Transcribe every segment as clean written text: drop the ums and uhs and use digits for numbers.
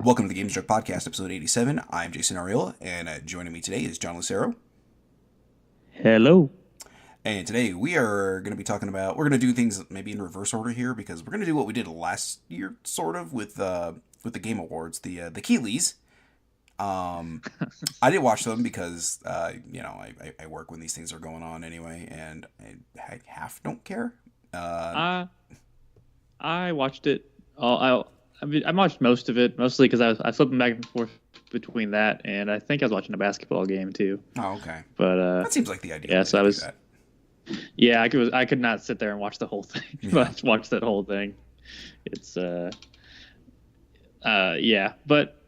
Welcome to the Games Truck Podcast, episode 87. I'm Jason Ariel, and joining me today is John Lucero. Hello. And today we are going to be talking about, we're going to do things maybe in reverse order here, because we're going to do what we did last year, sort of, with the Game Awards, the Keighley's. I didn't watch them because, I work when these things are going on anyway, and I half don't care. I watched it. I watched most of it, mostly because I was flipping back and forth between that, and I think I was watching a basketball game too. Oh, okay. But that seems like the idea. Yeah, so I was. That. Yeah, I could not sit there and watch the whole thing. Yeah. Watch that whole thing. It's yeah, but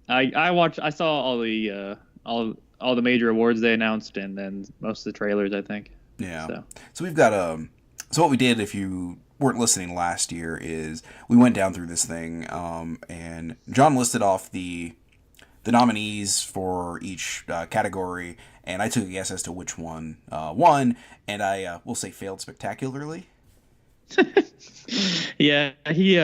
I saw all the major awards they announced, and then most of the trailers, I think. Yeah. So we've got so what we did, if you weren't listening last year, is we went down through this thing, and John listed off the nominees for each category, and I took a guess as to which one won, and I will say failed spectacularly. Yeah, he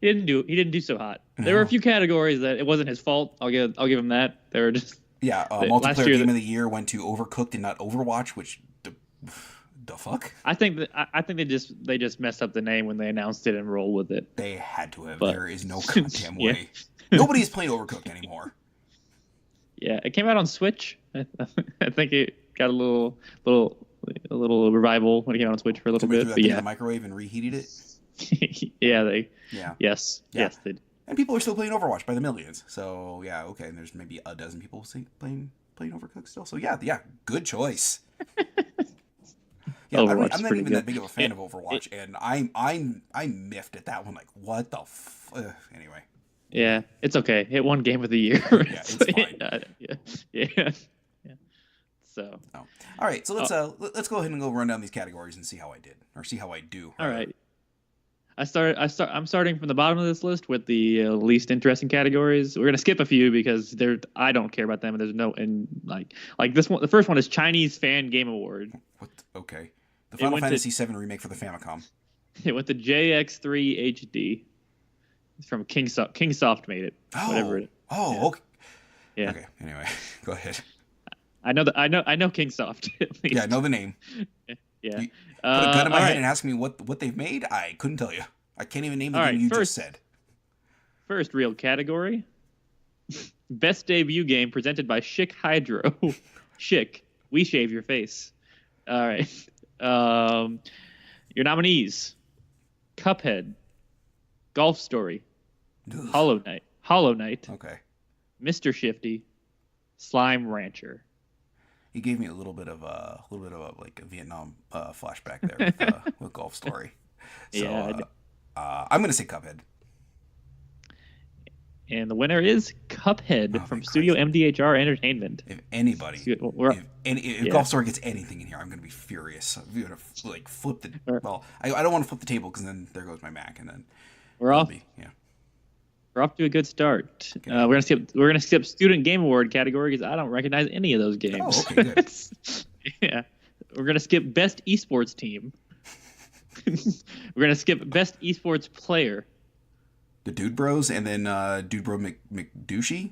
didn't do so hot. No. There were a few categories that it wasn't his fault. I'll give him that. They were just multiplayer game of the year went to Overcooked and not Overwatch, which the fuck? I think they just messed up the name when they announced it and rolled with it. They had to have. But there is no goddamn way. Nobody's playing Overcooked anymore. Yeah, it came out on Switch. I think it got a little revival when it came out on Switch for a little bit. Threw that in the microwave and reheated it. Yes, they did. And people are still playing Overwatch by the millions. So yeah, okay. And there's maybe a dozen people playing Overcooked still. So yeah, good choice. Yeah, I'm not even that big of a fan of Overwatch, and I miffed at that one. Like, what the anyway. Yeah, it's okay. It won Game of the Year. Yeah, it's fine. Yeah. So. Oh. All right, so let's go ahead and go run down these categories and see how I did, or see how I do. All right. I'm starting from the bottom of this list with the least interesting categories. We're gonna skip a few because I don't care about them, and there's no like this one. The first one is Chinese Fan Game Award. What? Okay. The Final Fantasy VII remake for the Famicom. It went to JX3 HD. It's from Kingsoft made it. Whatever it is. Oh, yeah. Okay. Yeah. Okay. Anyway, go ahead. I know Kingsoft. At least. Yeah, I know the name. Yeah. You put a gun in my head and ask me what they've made. I couldn't tell you. I can't even name the game you just said. First real category. Best debut game presented by Schick Hydro. Schick, we shave your face. All right. Your nominees: Cuphead, Golf Story, Hollow Knight, okay, Mr. Shifty, Slime Rancher. You gave me a little bit of a Vietnam flashback there with Golf Story. So yeah, I'm gonna say Cuphead. And the winner is Cuphead from Studio MDHR Entertainment. If anybody, if Golf Story gets anything in here, I'm going to be furious. I'm going to flip the. Well, I don't want to flip the table because then there goes my Mac, and then we're off. We're off to a good start. Okay. We're gonna skip Student Game Award category because I don't recognize any of those games. Oh, okay, good. Yeah, we're gonna skip Best Esports Team. We're gonna skip Best Esports Player. The Dude Bros, and then Dude Bro McDouchey?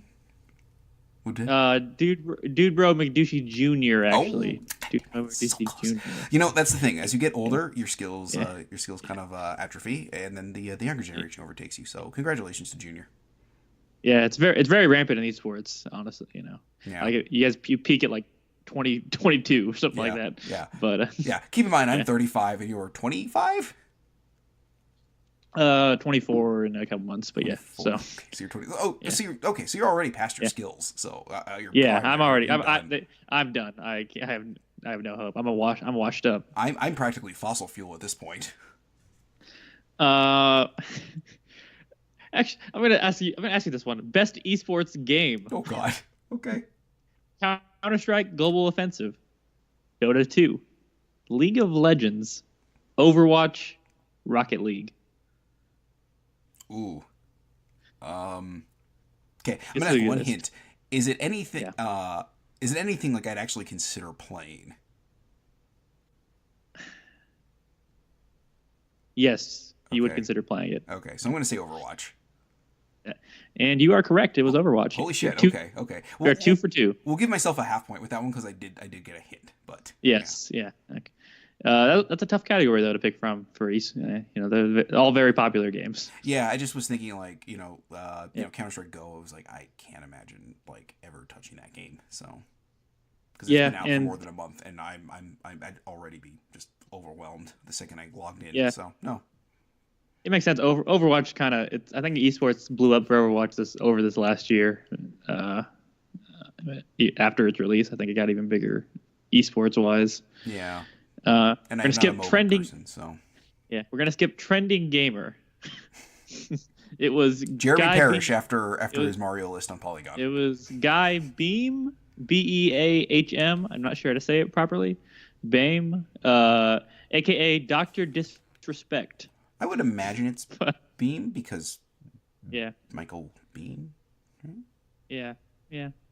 Dude Bro McDouchey Jr. actually. Oh, Dude Bro McDouchey Jr. You know, that's the thing. As you get older, your skills kind of atrophy, and then the younger generation overtakes you. So congratulations to Junior. Yeah, it's very rampant in esports, honestly. Yeah. Like you peak at like 22 or something like that. Yeah. But yeah. Keep in mind, I'm 35 and you're 25. 24 in a couple months, but 24. So you're 20. Oh, yeah. So you're already past your skills. So I'm done. I have no hope. I'm washed up. I'm practically fossil fuel at this point. Actually, I'm gonna ask you this one. Best esports game. Oh God. Okay. Counter-Strike Global Offensive, Dota 2, League of Legends, Overwatch, Rocket League. Ooh. Okay, I'm gonna have one hint. Is it anything? Yeah. Is it anything like I'd actually consider playing? Yes, you would consider playing it. Okay, so I'm gonna say Overwatch. And you are correct. It was Overwatch. Holy shit! Two, Okay. You're 2 for 2. We'll give myself a half point with that one because I did get a hint. But yes, yeah. Okay. That's a tough category though to pick from for East. They're all very popular games. Yeah, I just was thinking like Counter Strike Go. I was like, I can't imagine like ever touching that game. So because it's been out for more than a month, and I'd already be just overwhelmed the second I logged in. Yeah. So no. It makes sense. Overwatch kind of. I think esports blew up for Overwatch this last year. After its release, I think it got even bigger, esports wise. Yeah. And I'm we're gonna skip trending. Person, so. Yeah, we're gonna skip trending gamer. It was Jeremy Guy Parrish Beam. after his Mario list on Polygon. It was Guy Beam, Beahm. I'm not sure how to say it properly. Bame, aka Dr. Disrespect. I would imagine it's Beam because Michael Beam. Right? Yeah,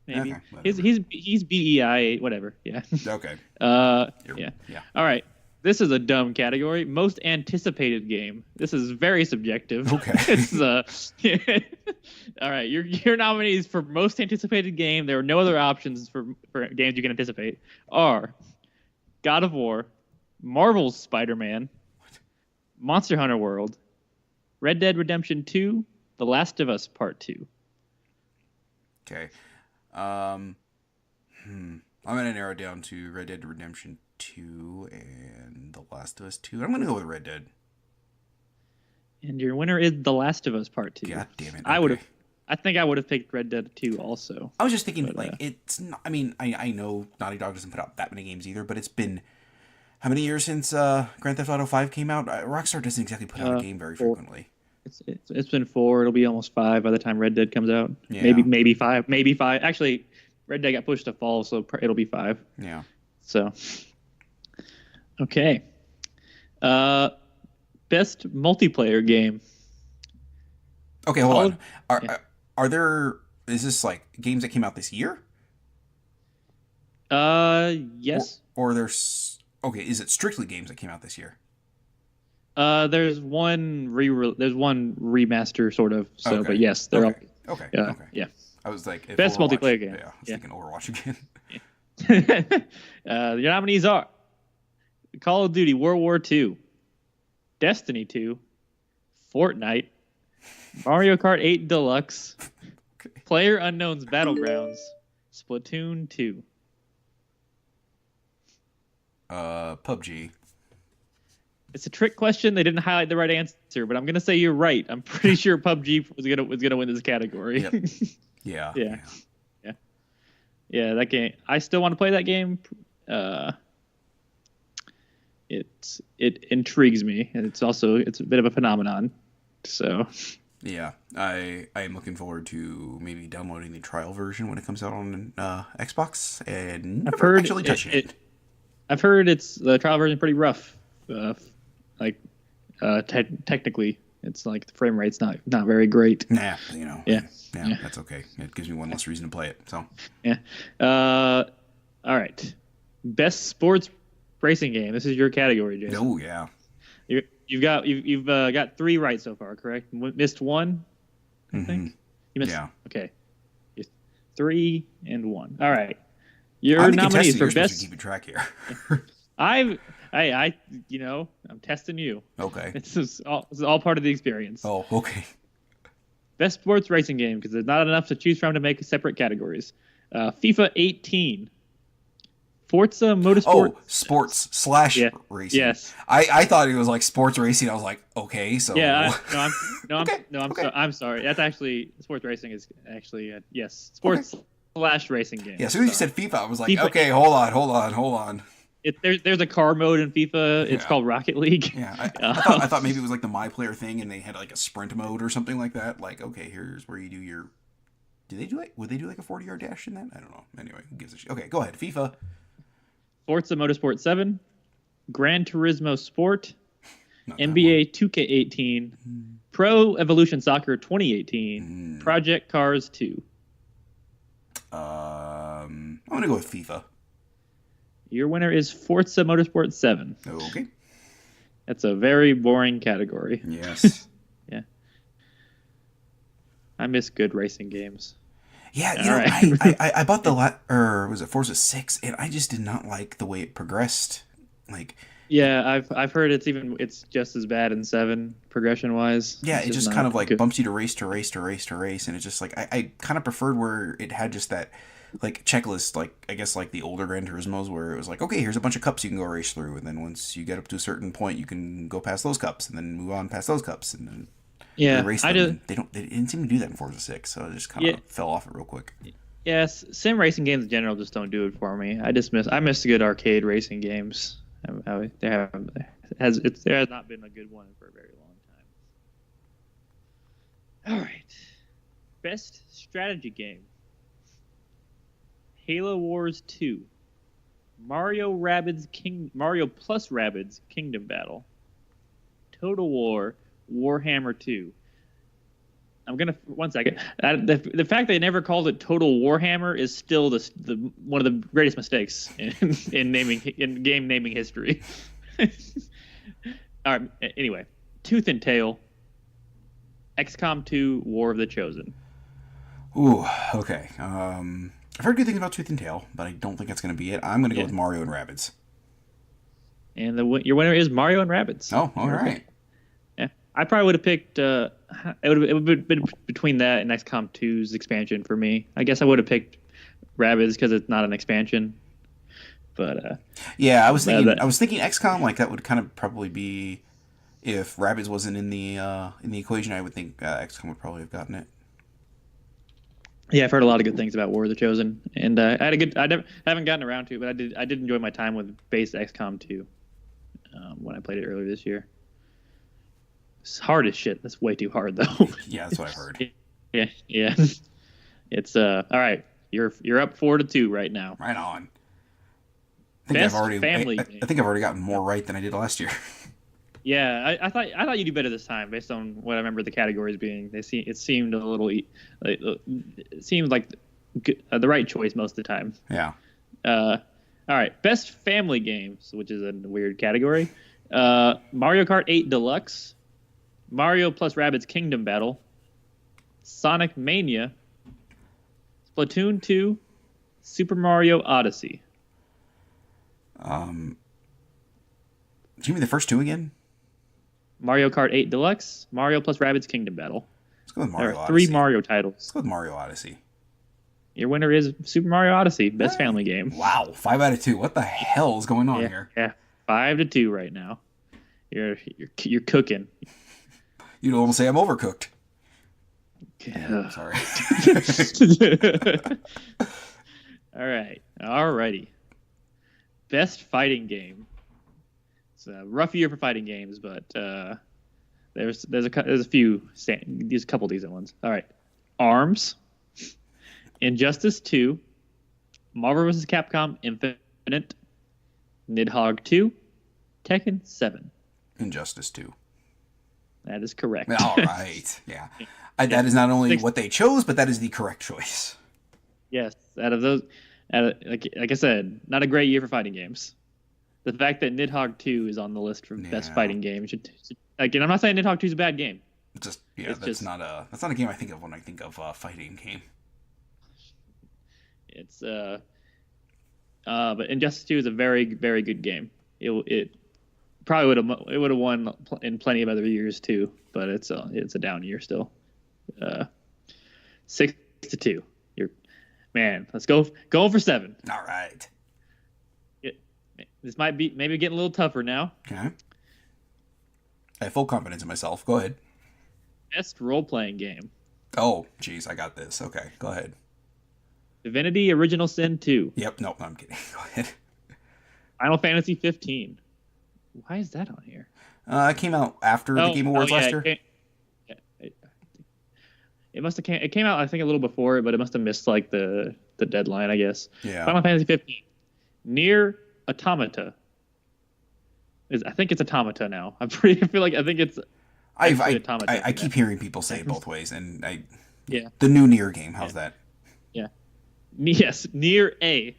maybe. Okay, he's BEI, whatever. Yeah. Okay. Yeah. All right. This is a dumb category. Most anticipated game. This is very subjective. Okay. It's all right. Your nominees for most anticipated game. There are no other options for games you can anticipate. Are God of War, Marvel's Spider-Man, Monster Hunter World, Red Dead Redemption 2, The Last of Us Part 2. Okay. I'm going to narrow it down to Red Dead Redemption 2 and The Last of Us 2. I'm going to go with Red Dead. And your winner is The Last of Us Part 2. God damn it. Okay. I think I would have picked Red Dead 2 also. I was just thinking, it's not, I mean, I know Naughty Dog doesn't put out that many games either, but it's been how many years since Grand Theft Auto 5 came out? Rockstar doesn't exactly put out a game very frequently. It's been 4. It'll be almost 5 by the time Red Dead comes out. Yeah. Maybe 5. Maybe 5. Actually, Red Dead got pushed to fall, so it'll be 5. Yeah. So, okay. Best multiplayer game. Okay, hold on. Are there? Is this like games that came out this year? Yes. Or there's is it strictly games that came out this year? There's one remaster sort of. So, but yes, they're all. Okay. Yeah. I was like, best multiplayer game. Yeah, I was thinking Overwatch again. Your nominees are Call of Duty World War II, Destiny 2, Fortnite, Mario Kart 8 Deluxe, PlayerUnknown's Battlegrounds, Splatoon 2. PUBG. It's a trick question. They didn't highlight the right answer, but I'm gonna say you're right. I'm pretty sure PUBG was gonna win this category. Yep. Yeah. Yeah, that game. I still want to play that game. It intrigues me, and it's a bit of a phenomenon. So. Yeah, I am looking forward to maybe downloading the trial version when it comes out on Xbox and actually touching it. I've heard the trial version pretty rough. Technically, it's like the frame rate's not very great. Yeah, that's okay. It gives me one less reason to play it. So yeah. All right. Best sports racing game. This is your category, Jason. Oh yeah. You've got 3 right so far, correct? Missed 1, I think. You missed. Yeah. Okay. 3 and 1. All right. Your nominees for best. Keeping track here. I'm testing you. Okay. This is all part of the experience. Oh, okay. Best sports racing game, because there's not enough to choose from to make separate categories. FIFA 18. Forza Motorsport. Oh, sports / racing. Yes. I thought it was like sports racing. I was like, okay, so. Yeah. I'm sorry. That's actually sports racing is actually yes. Sports / racing game. Yeah. As soon as you said FIFA, I was like, FIFA, okay, hold on. There's a car mode in FIFA. It's called Rocket League. Yeah, I thought maybe it was like the My Player thing, and they had like a sprint mode or something like that. Like, okay, here's where you do your. Would they do like a 40-yard dash in that? I don't know. Anyway, who gives a shit? Okay, go ahead. FIFA. Forza Motorsport 7, Gran Turismo Sport, NBA 2K18, Pro Evolution Soccer 2018, Project Cars 2. I'm gonna go with FIFA. Your winner is Forza Motorsport 7. Okay. That's a very boring category. Yes. Yeah. I miss good racing games. Yeah, All right. I bought or was it Forza 6, and I just did not like the way it progressed. Like, Yeah, I've heard it's just as bad in 7 progression wise. yeah, It's it just just kind not of like good. bumps you to race to race to race to race, and it's just like I kind of preferred where it had just that like checklist, like I guess like the older Gran Turismos, where it was like, okay, here's a bunch of cups you can go race through, and then once you get up to a certain point, you can go past those cups, and then move on past those cups, and then Yeah, erase I them. do. And they didn't seem to do that in Forza 6, so it just kind Yeah, of fell off it real quick. yes. Sim racing games in general just don't do it for me. I miss good arcade racing games. There has not been a good one for a very long time. All right, best strategy game: Halo Wars 2, Mario plus Rabbids Kingdom Battle, Total War, Warhammer 2. I'm gonna 1 second. The fact they never called it Total Warhammer is still the one of the greatest mistakes in game naming history. All right. Anyway, Tooth and Tail, XCOM 2, War of the Chosen. Ooh, okay. I've heard good things about Tooth and Tail, but I don't think that's going to be it. I'm going to go with Mario and Rabbids. And your winner is Mario and Rabbids. Oh, all right. Yeah, I probably would have picked. It would have been between that and XCOM 2's expansion for me. I guess I would have picked Rabbids because it's not an expansion. But yeah, I was thinking XCOM, like that would kind of probably be if Rabbids wasn't in the equation. I would think XCOM would probably have gotten it. Yeah, I've heard a lot of good things about War of the Chosen, and I haven't gotten around to it, but I did enjoy my time with base XCOM 2 when I played it earlier this year. It's hard as shit. That's way too hard though. Yeah, that's what I've heard. Yeah. It's all right. You're up 4-2 right now. Right on. I think I've already gotten more right than I did last year. Yeah, I thought you'd do better this time based on what I remember the categories being. It seemed a little it seemed like the right choice most of the time. Yeah. All right, best family games, which is a weird category. Mario Kart 8 Deluxe, Mario plus Rabbids Kingdom Battle, Sonic Mania, Splatoon 2, Super Mario Odyssey. Give me the first two again. Mario Kart 8 Deluxe, Mario plus Rabbids Kingdom Battle. Let's go with Mario There are Odyssey. 3 Mario titles. Let's go with Mario Odyssey. Your winner is Super Mario Odyssey, best family game. Wow, 5 out of 2. What the hell is going on here? Yeah, 5-2 right now. You're cooking. You'd almost say I'm overcooked. Yeah. Sorry. Alrighty. Best fighting game. It's a rough year for fighting games, but there's a couple decent ones. All right, ARMS, Injustice 2, Marvel vs. Capcom Infinite, Nidhogg 2, Tekken 7. Injustice 2. That is correct. All right. Yeah. That is not only what they chose, but that is the correct choice. Yes, out of those, like I said, not a great year for fighting games. The fact that Nidhogg 2 is on the list for best fighting game should again. I'm not saying Nidhogg 2 is a bad game. That's not a game I think of when I think of a fighting game. It's but Injustice 2 is a very, very good game. It probably would have won in plenty of other years too, but it's a down year still. 6-2. Let's go for 7. All right. This might be maybe getting a little tougher now. Okay. I have full confidence in myself. Go ahead. Best role-playing game. Oh, geez, I got this. Okay, go ahead. Divinity Original Sin 2. Yep. Nope. No, I'm kidding. Go ahead. Final Fantasy 15. Why is that on here? It came out after the Game Awards last year. It must have it came out I think a little before it, but it must have missed like the deadline, I guess. Yeah. Final Fantasy 15. Nier Automata. I think it's Automata now. I think it's. I keep hearing people say it both ways, and Yeah. The new Nier game. How's that? Yeah. Yes, Nier A.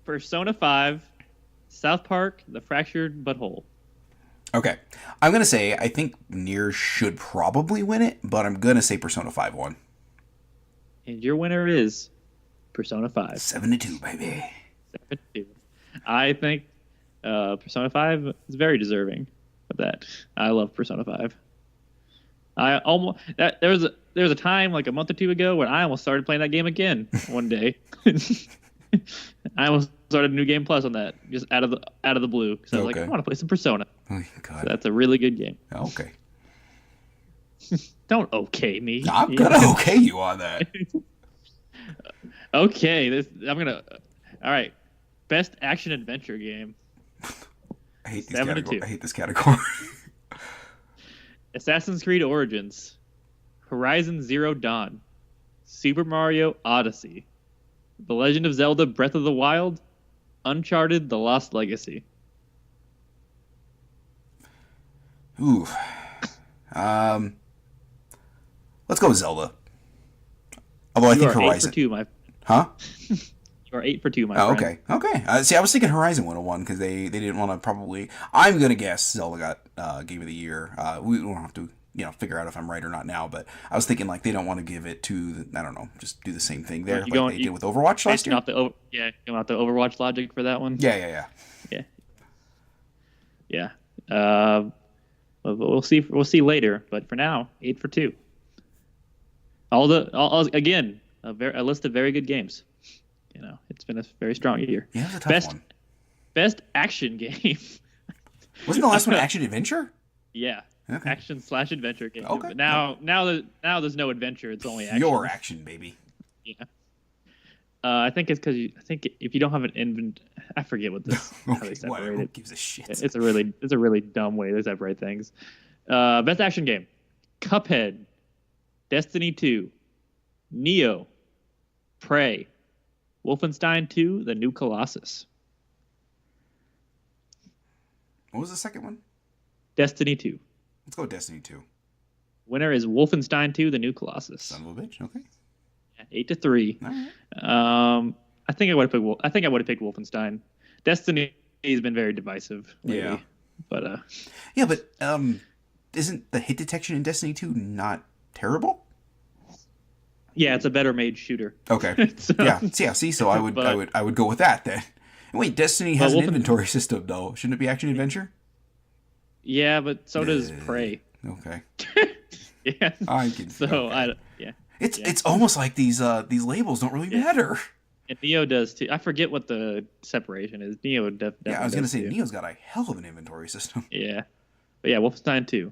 Persona 5, South Park: The Fractured But Whole. Okay. I'm going to say I think Nier should probably win it, but I'm going to say Persona 5 won. And your winner is Persona 5. 7-2, baby. 7-2. I think Persona 5 is very deserving of that. I love Persona 5. There was a time like a month or two ago when I almost started playing that game again one day. I almost started a new game plus on that just out of the blue. So I was like, I want to play some Persona. Oh, God. So that's a really good game. Okay. Don't okay me. I'm gonna okay you on that. Okay, all right. Best action adventure game. I hate these 7-2. I hate this category. Assassin's Creed Origins, Horizon Zero Dawn, Super Mario Odyssey, The Legend of Zelda Breath of the Wild, Uncharted The Lost Legacy. Ooh. Let's go with Zelda. Although I think Horizon. 8 for 2, my. Huh? You are 8 for 2, my friend. Okay. See, I was thinking Horizon would have won because they didn't want to probably. I'm gonna guess Zelda got Game of the Year. We don't have to figure out if I'm right or not now, but I was thinking like they don't want to give it to I don't know, just do the same thing there they did with Overwatch last year. Going out the Overwatch logic for that one. Yeah. We'll see later, but for now, 8 for 2. Again, a list of very good games. It's been a very strong year. Yeah, it's a tough one. Best action game. Wasn't the last one action adventure? Yeah. Okay. Action/adventure game. Okay. But now there's no adventure. It's only action. Your action, baby. Yeah. I think it's because if you don't have an I forget what this how they separate it. Who gives a shit? It's a really dumb way to separate things. Best action game: Cuphead, Destiny 2, Neo, Prey, Wolfenstein 2: The New Colossus. What was the second one? Destiny 2. Let's go with Destiny 2. Winner is Wolfenstein 2: The New Colossus. Son of a bitch. Okay. 8-3. All right. I think I would have picked Wolfenstein. Destiny has been very divisive lately. Yeah. But isn't the hit detection in Destiny 2 not terrible? Yeah, it's a better made shooter. Okay. So I would go with that then. Wait, Destiny has an inventory system though. Shouldn't it be action adventure? Yeah, but so does Prey. Okay. Yeah. I can. So okay. It's almost like these labels don't really matter. And Neo does too. I forget what the separation is. Neo definitely. Yeah, I was gonna say Neo's got a hell of an inventory system. Yeah, but yeah, Wolfenstein 2.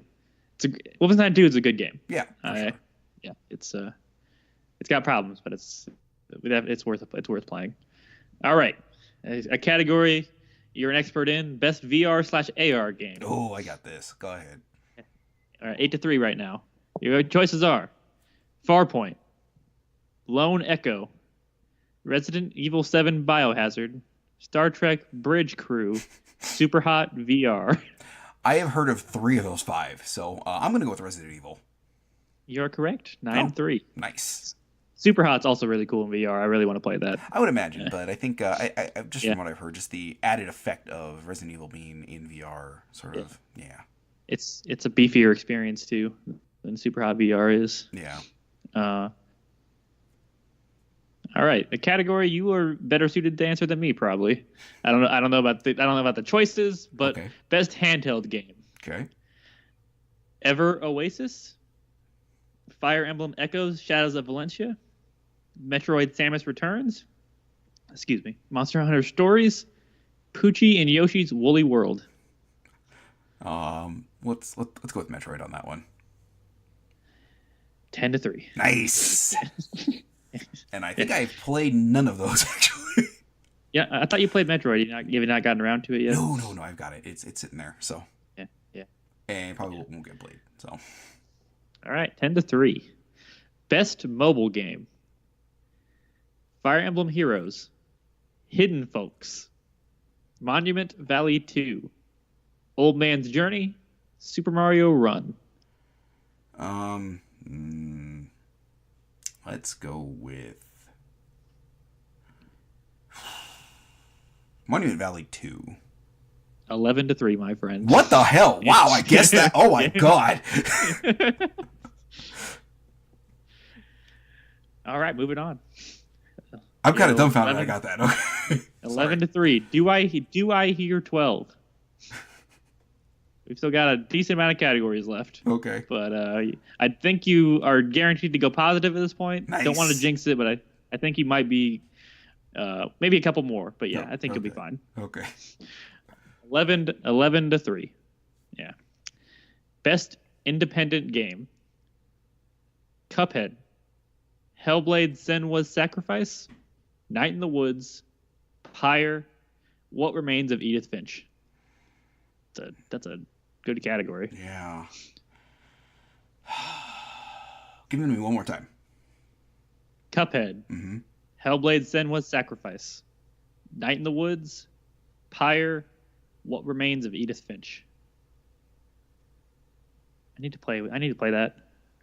Wolfenstein 2 is a good game. Yeah. Sure. Yeah, it's got problems, but it's worth playing. All right, a category you're an expert in: best VR/AR game. Oh, I got this. Go ahead. All right, 8-3 right now. Your choices are Farpoint, Lone Echo, Resident Evil 7 Biohazard, Star Trek Bridge Crew, Superhot VR. I have heard of 3 of those 5, so I'm going to go with Resident Evil. You're correct. 9-3. Nice. Superhot's also really cool in VR. I really want to play that. I would imagine, but I think I just from what I've heard, just the added effect of Resident Evil being in VR, sort of, yeah. It's a beefier experience too than Superhot VR is. Yeah. All right, a category you are better suited to answer than me, probably. I don't know about the choices, but okay. Best handheld game. Okay. Ever Oasis, Fire Emblem Echoes: Shadows of Valencia, Metroid: Samus Returns, Monster Hunter Stories, Poochie and Yoshi's Woolly World. Let's go with Metroid on that one. 10-3. Nice. And I think I've played none of those actually. Yeah, I thought you played Metroid. You've not gotten around to it yet. No, I've got it. It's sitting there. So. Yeah. And probably won't get played. So. All right, 10-3. Best mobile game: Fire Emblem Heroes, Hidden Folks, Monument Valley 2, Old Man's Journey, Super Mario Run. Let's go with Monument Valley 2. 11-3, my friend. What the hell? Wow, I guessed that. Oh my god. All right, moving on. I'm kind of dumbfounded I got that. Okay. 11-3. Do I hear 12? We've still got a decent amount of categories left. Okay. But I think you are guaranteed to go positive at this point. Nice. Don't want to jinx it, but I think you might be maybe a couple more. But yeah, I think you'll be fine. Okay. 11-3. Yeah. Best independent game. Cuphead. Hellblade Senua's Sacrifice. Night in the Woods. Pyre. What Remains of Edith Finch. That's a good category. Yeah. Give it to me one more time. Cuphead. Mm-hmm. Hellblade Senua's Sacrifice. Night in the Woods. Pyre. What Remains of Edith Finch. I need to play that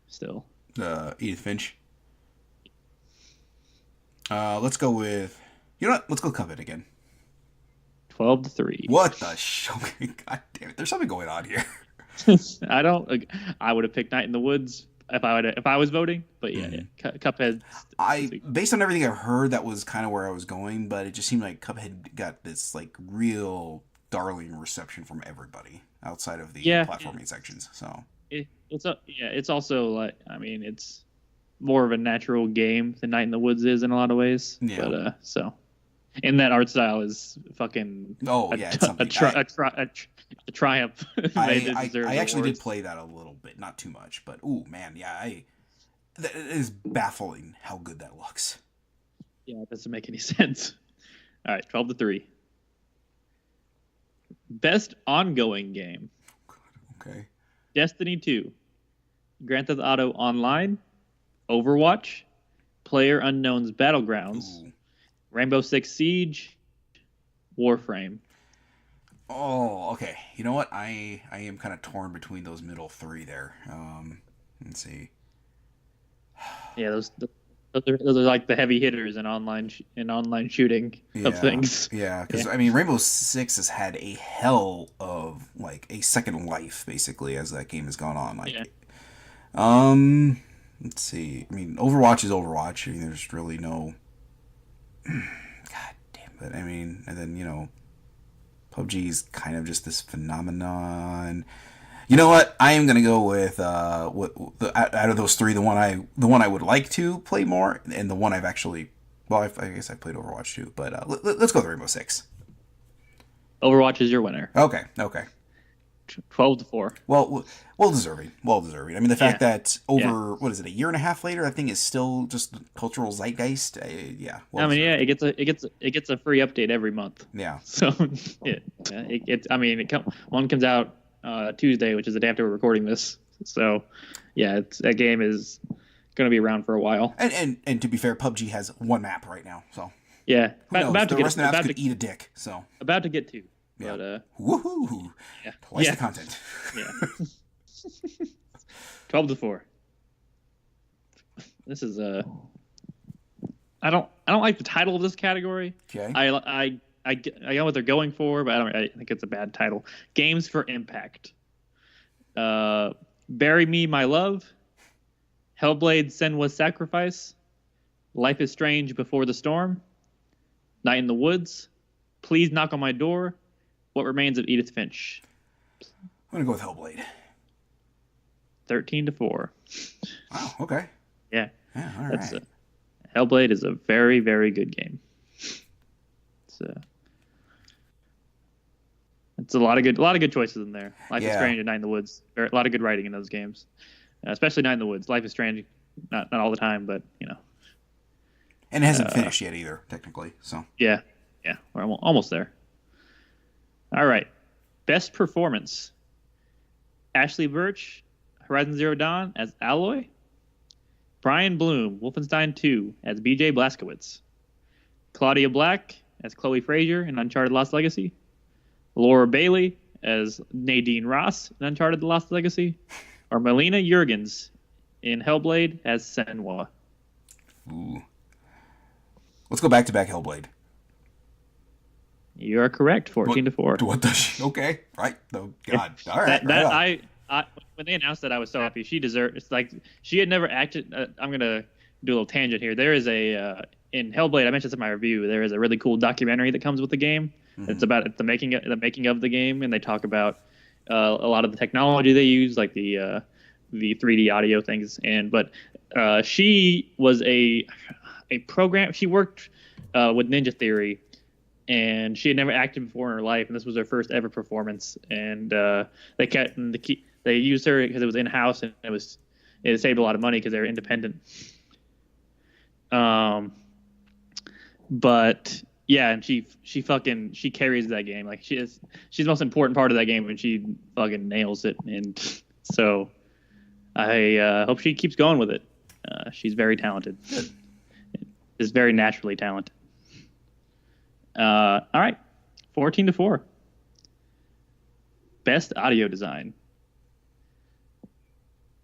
still. Edith Finch. Let's go with... You know what? Let's go Cuphead again. 12-3. What the God damn it. There's something going on here. I would have picked Night in the Woods if I was voting, but yeah, Cuphead. Based on everything I've heard, that was kind of where I was going, but it just seemed like Cuphead got this like real darling reception from everybody outside of the platforming sections. So it's also like, I mean, it's more of a natural game than Night in the Woods is in a lot of ways. Yeah. But so. And that art style is fucking a triumph. I actually did play that a little bit, not too much, but ooh man, yeah, it is baffling how good that looks. Yeah, it doesn't make any sense. All right, 12-3. Best ongoing game. Okay. Destiny 2, Grand Theft Auto Online, Overwatch, PlayerUnknown's Battlegrounds. Ooh. Rainbow Six Siege, Warframe. Oh, okay. You know what? I am kind of torn between those middle three there. Let's see. Yeah, those are like the heavy hitters in online shooting of things. Yeah, because I mean, Rainbow Six has had a hell of like a second life basically as that game has gone on. Like, let's see. I mean, Overwatch is Overwatch. I mean, there's really no. God damn it. I mean, and then, you know, PUBG is kind of just this phenomenon. You know what? I am going to go with out of those three, the one I would like to play more, and the one I've actually, well, I guess I've played Overwatch too, but let's go with Rainbow Six. Overwatch is your winner. Okay. 12-4. Well deserving. I mean, the fact that what is it, a year and a half later, that thing is still just cultural zeitgeist. Yeah. I mean, yeah, it gets a free update every month. Yeah. So one comes out Tuesday, which is the day after we're recording this. So yeah, that game is going to be around for a while. And to be fair, PUBG has one map right now. So yeah, the rest of the maps could eat a dick. So about to get two. Yeah. But, woohoo! Yeah. Twice the content. Yeah. 12-4. This is I don't like the title of this category. Okay. I know what they're going for, but I think it's a bad title. Games for Impact. Bury Me, My Love. Hellblade: Senua's Sacrifice. Life is Strange Before the Storm. Night in the Woods. Please Knock on My Door. What Remains of Edith Finch. I'm gonna go with Hellblade. 13-4. Wow. Okay. Yeah. All right. Hellblade is a very, very good game. It's a lot of good choices in there. Life is Strange and Night in the Woods. A lot of good writing in those games, especially Night in the Woods. Life is Strange, not all the time, but you know. And it hasn't finished yet either, technically. So. Yeah, we're almost there. All right, best performance. Ashley Birch, Horizon Zero Dawn as Aloy. Brian Bloom, Wolfenstein 2 as BJ Blazkowicz. Claudia Black as Chloe Frazier in Uncharted Lost Legacy. Laura Bailey as Nadine Ross in Uncharted The Lost Legacy. Or Melina Jurgens in Hellblade as Senua. Ooh. Let's go back-to-back Hellblade. You are correct. 14-4. What does she? Okay, right. Oh God. All right. That Right on. I when they announced that, I was so happy. She deserved. It's like she had never acted. I'm gonna do a little tangent here. There is a in Hellblade. I mentioned this in my review. There is a really cool documentary that comes with the game. It's about the making of the game, and they talk about a lot of the technology they use, like the 3D audio things. But she was a program. She worked with Ninja Theory, and she had never acted before in her life, and this was her first ever performance. And they used her because it was in house, and it saved a lot of money because they were independent. But yeah, and she carries that game. Like she's the most important part of that game, and she fucking nails it. And so I hope she keeps going with it. She's very talented. Is very naturally talented. All right, 14-4. Best audio design: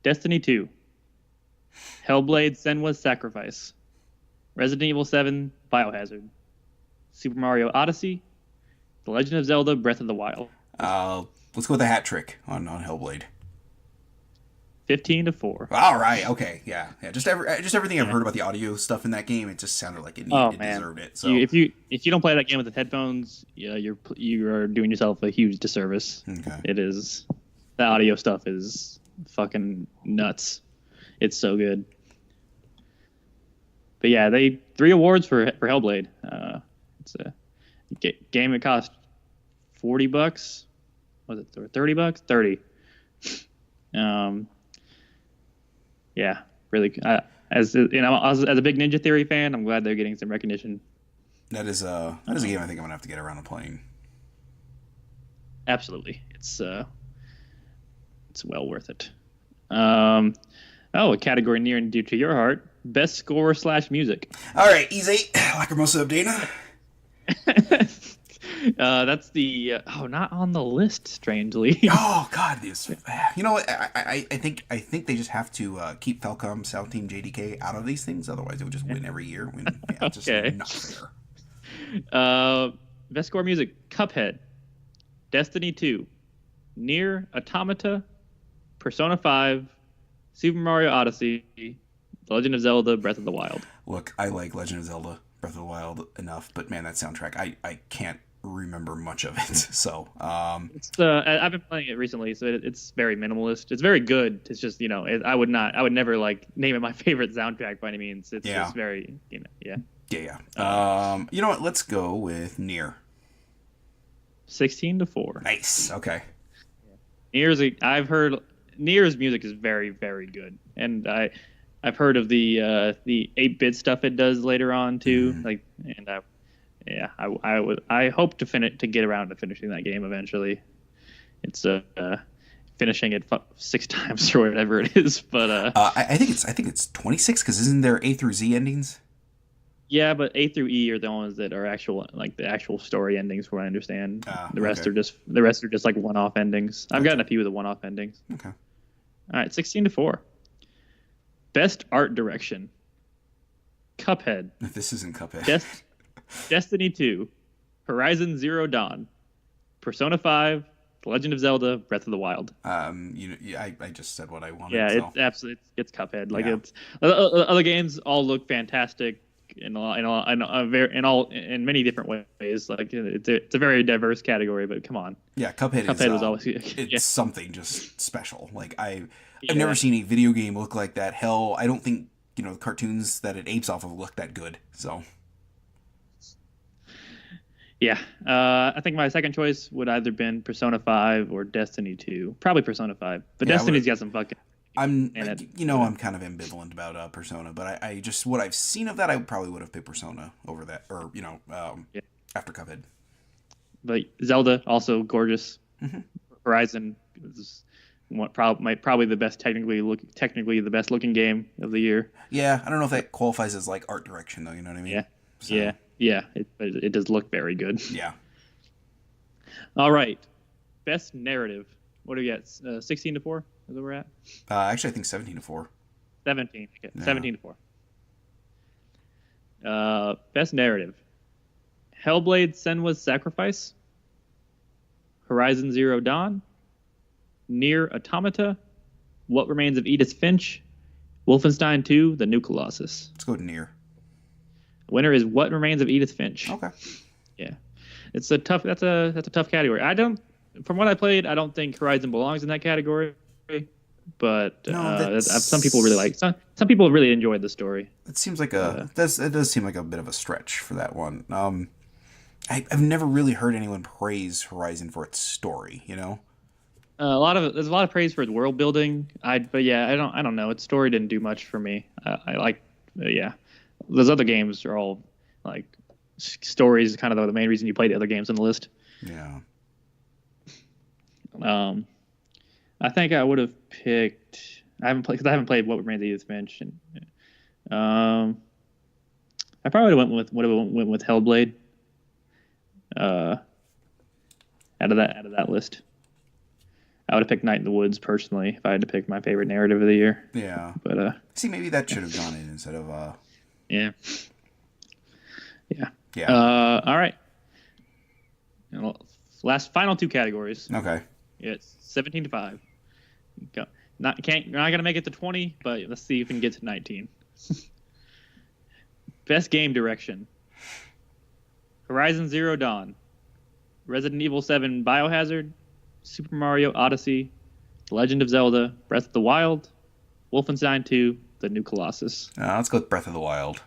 Destiny 2, Hellblade: Senua's Sacrifice, Resident Evil 7: Biohazard, Super Mario Odyssey, The Legend of Zelda: Breath of the Wild. Let's go with the hat trick on Hellblade. 15-4. All right. Okay. Yeah. Just everything I've heard about the audio stuff in that game, it just sounded like it deserved it. So if you don't play that game with the headphones, yeah, you are doing yourself a huge disservice. Okay. It is. The audio stuff is fucking nuts. It's so good. But yeah, 3 awards for Hellblade. It's a game that cost $40. Was it $30? 30. Yeah, really. As a big Ninja Theory fan, I'm glad they're getting some recognition. That is a game I think I'm gonna have to get around to playing. Absolutely, it's well worth it. A category near and dear to your heart: best score / music. All right, easy. Lacrimosa of Dana. That's the not on the list, strangely. Oh God, this. You know what? I think they just have to keep Falcom, South Team, JDK out of these things. Otherwise, it would just win every year. Just not fair. Best score music: Cuphead, Destiny 2, Nier Automata, Persona 5, Super Mario Odyssey, The Legend of Zelda: Breath of the Wild. Look, I like Legend of Zelda: Breath of the Wild enough, but man, that soundtrack, I can't remember much of it. So I've been playing it recently, so it's very minimalist. It's very good. It's just I would never like name it my favorite soundtrack by any means. It's just very yeah. You know what? Let's go with Nier. 16-4. Nice. Okay. I've heard Nier's music is very, very good, and I've heard of the 8-bit stuff it does later on too. I hope to get around to finishing that game eventually. It's finishing it 6 times or whatever it is, but I think it's 26 because isn't there A through Z endings? Yeah, but A through E are the ones that are the actual story endings, from what I understand. The rest are just like one-off endings. I've gotten a few of the one-off endings. Okay. All right, 16-4. Best art direction: Cuphead. This isn't Cuphead. Destiny 2, Horizon Zero Dawn, Persona 5, The Legend of Zelda: Breath of the Wild. I just said what I wanted. Yeah, so. it's absolutely it's Cuphead. Like it's other games all look fantastic in many different ways. Like it's a very diverse category, but come on. Yeah, Cuphead was always it's something just special. Like I've never seen a video game look like that. Hell, I don't think the cartoons that it apes off of look that good. So. Yeah, I think my second choice would either been Persona 5 or Destiny 2. Probably Persona 5, but Destiny's got some fucking. I'm kind of ambivalent about Persona, but I just what I've seen of that, I probably would have picked Persona over that, or after Cuphead. But Zelda also gorgeous. Mm-hmm. Horizon is probably the best technically the best looking game of the year. Yeah, I don't know if that qualifies as like art direction though. You know what I mean? Yeah. So. Yeah. It does look very good. Yeah. All right. Best narrative. What do we got? 16-4 is where we're at? Actually, I think 17-4. 17. Okay. Yeah. 17-4. Best narrative. Hellblade: Senua's Sacrifice, Horizon Zero Dawn, Nier Automata, What Remains of Edith Finch, Wolfenstein 2: The New Colossus. Let's go to Nier. The winner is What Remains of Edith Finch. Okay. Yeah, it's a tough. That's a tough category. From what I played, I don't think Horizon belongs in that category. But No, some people really like. Some people really enjoyed the story. It seems like it does seem like a bit of a stretch for that one. I've never really heard anyone praise Horizon for its story. You know. There's a lot of praise for its world building. But yeah, I don't know. Its story didn't do much for me. I like, yeah, those other games are all like stories. Kind of the main reason you play the other games on the list. Yeah. I think I would have picked. I haven't played What Remains of Edith Finch. And, I probably went with Hellblade. Out of that list. I would have picked Night in the Woods personally if I had to pick my favorite narrative of the year. Yeah. But see, maybe that should have gone in instead of Yeah. All right. Final two categories. Okay. It's 17-5. Go. You're not gonna make it to 20, but let's see if we can get to 19. Best game direction: Horizon Zero Dawn, Resident Evil 7 Biohazard, Super Mario Odyssey, The Legend of Zelda, Breath of the Wild, Wolfenstein 2: The New Colossus. Let's go with Breath of the Wild.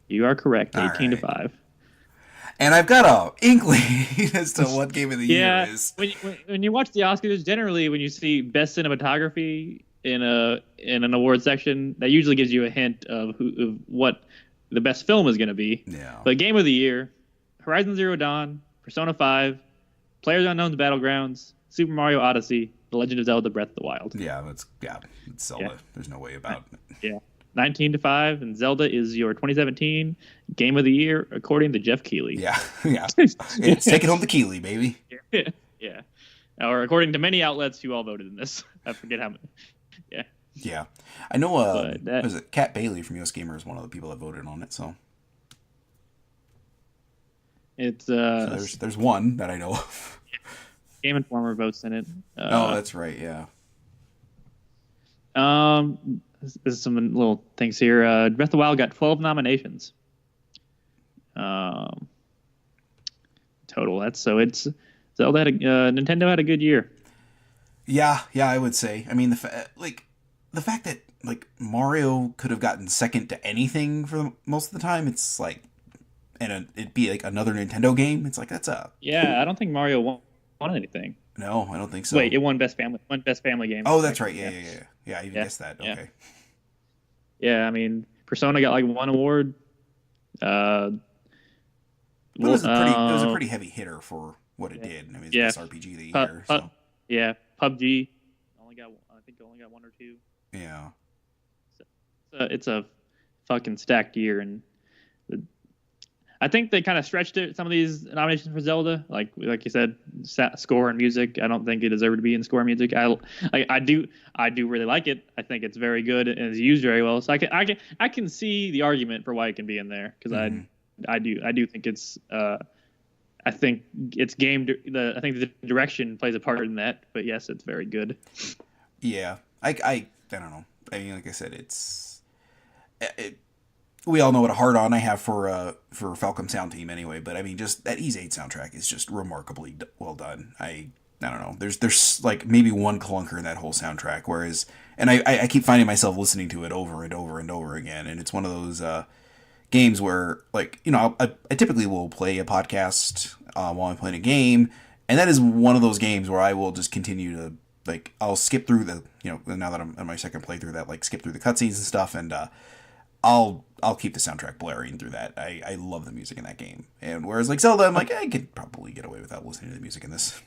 You are correct. 18-5. And I've got a inkling as to what game of the year is. When you watch the Oscars, generally when you see best cinematography in an award section, that usually gives you a hint of what the best film is going to be. Yeah. But game of the year: Horizon Zero Dawn, Persona 5, PlayerUnknown's Battlegrounds, Super Mario Odyssey, The Legend of Zelda: Breath of the Wild. Yeah, it's Zelda. Yeah. There's no way about it. Yeah. 19-5, and Zelda is your 2017 Game of the Year, according to Jeff Keighley. Yeah. It's taking home the Keighley, baby. Yeah. Or according to many outlets who all voted in this. I forget how many. Yeah. Yeah. I know, was it Kat Bailey from US Gamer is one of the people that voted on it, so. It's, so there's one that I know of. Game Informer votes in it. Oh, that's right, yeah. This is some little things here. Breath of the Wild got 12 nominations. Total. Zelda Nintendo had a good year. Yeah, I would say. I mean, the fact that like Mario could have gotten second to anything for most of the time, it's like, and it'd be like another Nintendo game. It's like that's a. Yeah, I don't think Mario won anything. No, I don't think so. Wait, it won best family game. Oh, that's right. Yeah. I even guessed that. Okay. Yeah, I mean, Persona got like one award. It was a pretty heavy hitter for what it did. I mean, it's best RPG of the year. So. Yeah, PUBG only got one or two. Yeah. It's a fucking stacked year, and I think they kind of stretched it. Some of these nominations for Zelda, like you said, score and music. I don't think it deserved to be in score and music. I do really like it. I think it's very good and is used very well. So I can see the argument for why it can be in there because I do think it's I think it's game. I think the direction plays a part in that. But yes, it's very good. Yeah, I don't know. I mean, like I said, we all know what a hard on I have for Falcom Sound Team anyway, but I mean, just that Ys 8 soundtrack is just remarkably well done. I don't know. There's like maybe one clunker in that whole soundtrack, whereas, and I keep finding myself listening to it over and over and over again, and it's one of those games where, like, you know, I typically will play a podcast while I'm playing a game, and that is one of those games where I will just continue to, like, I'll skip through the, you know, now that I'm on my second playthrough, that, like, skip through the cutscenes and stuff, and I'll keep the soundtrack blaring through that. I love the music in that game. And whereas like Zelda, I'm like, I could probably get away without listening to the music in this.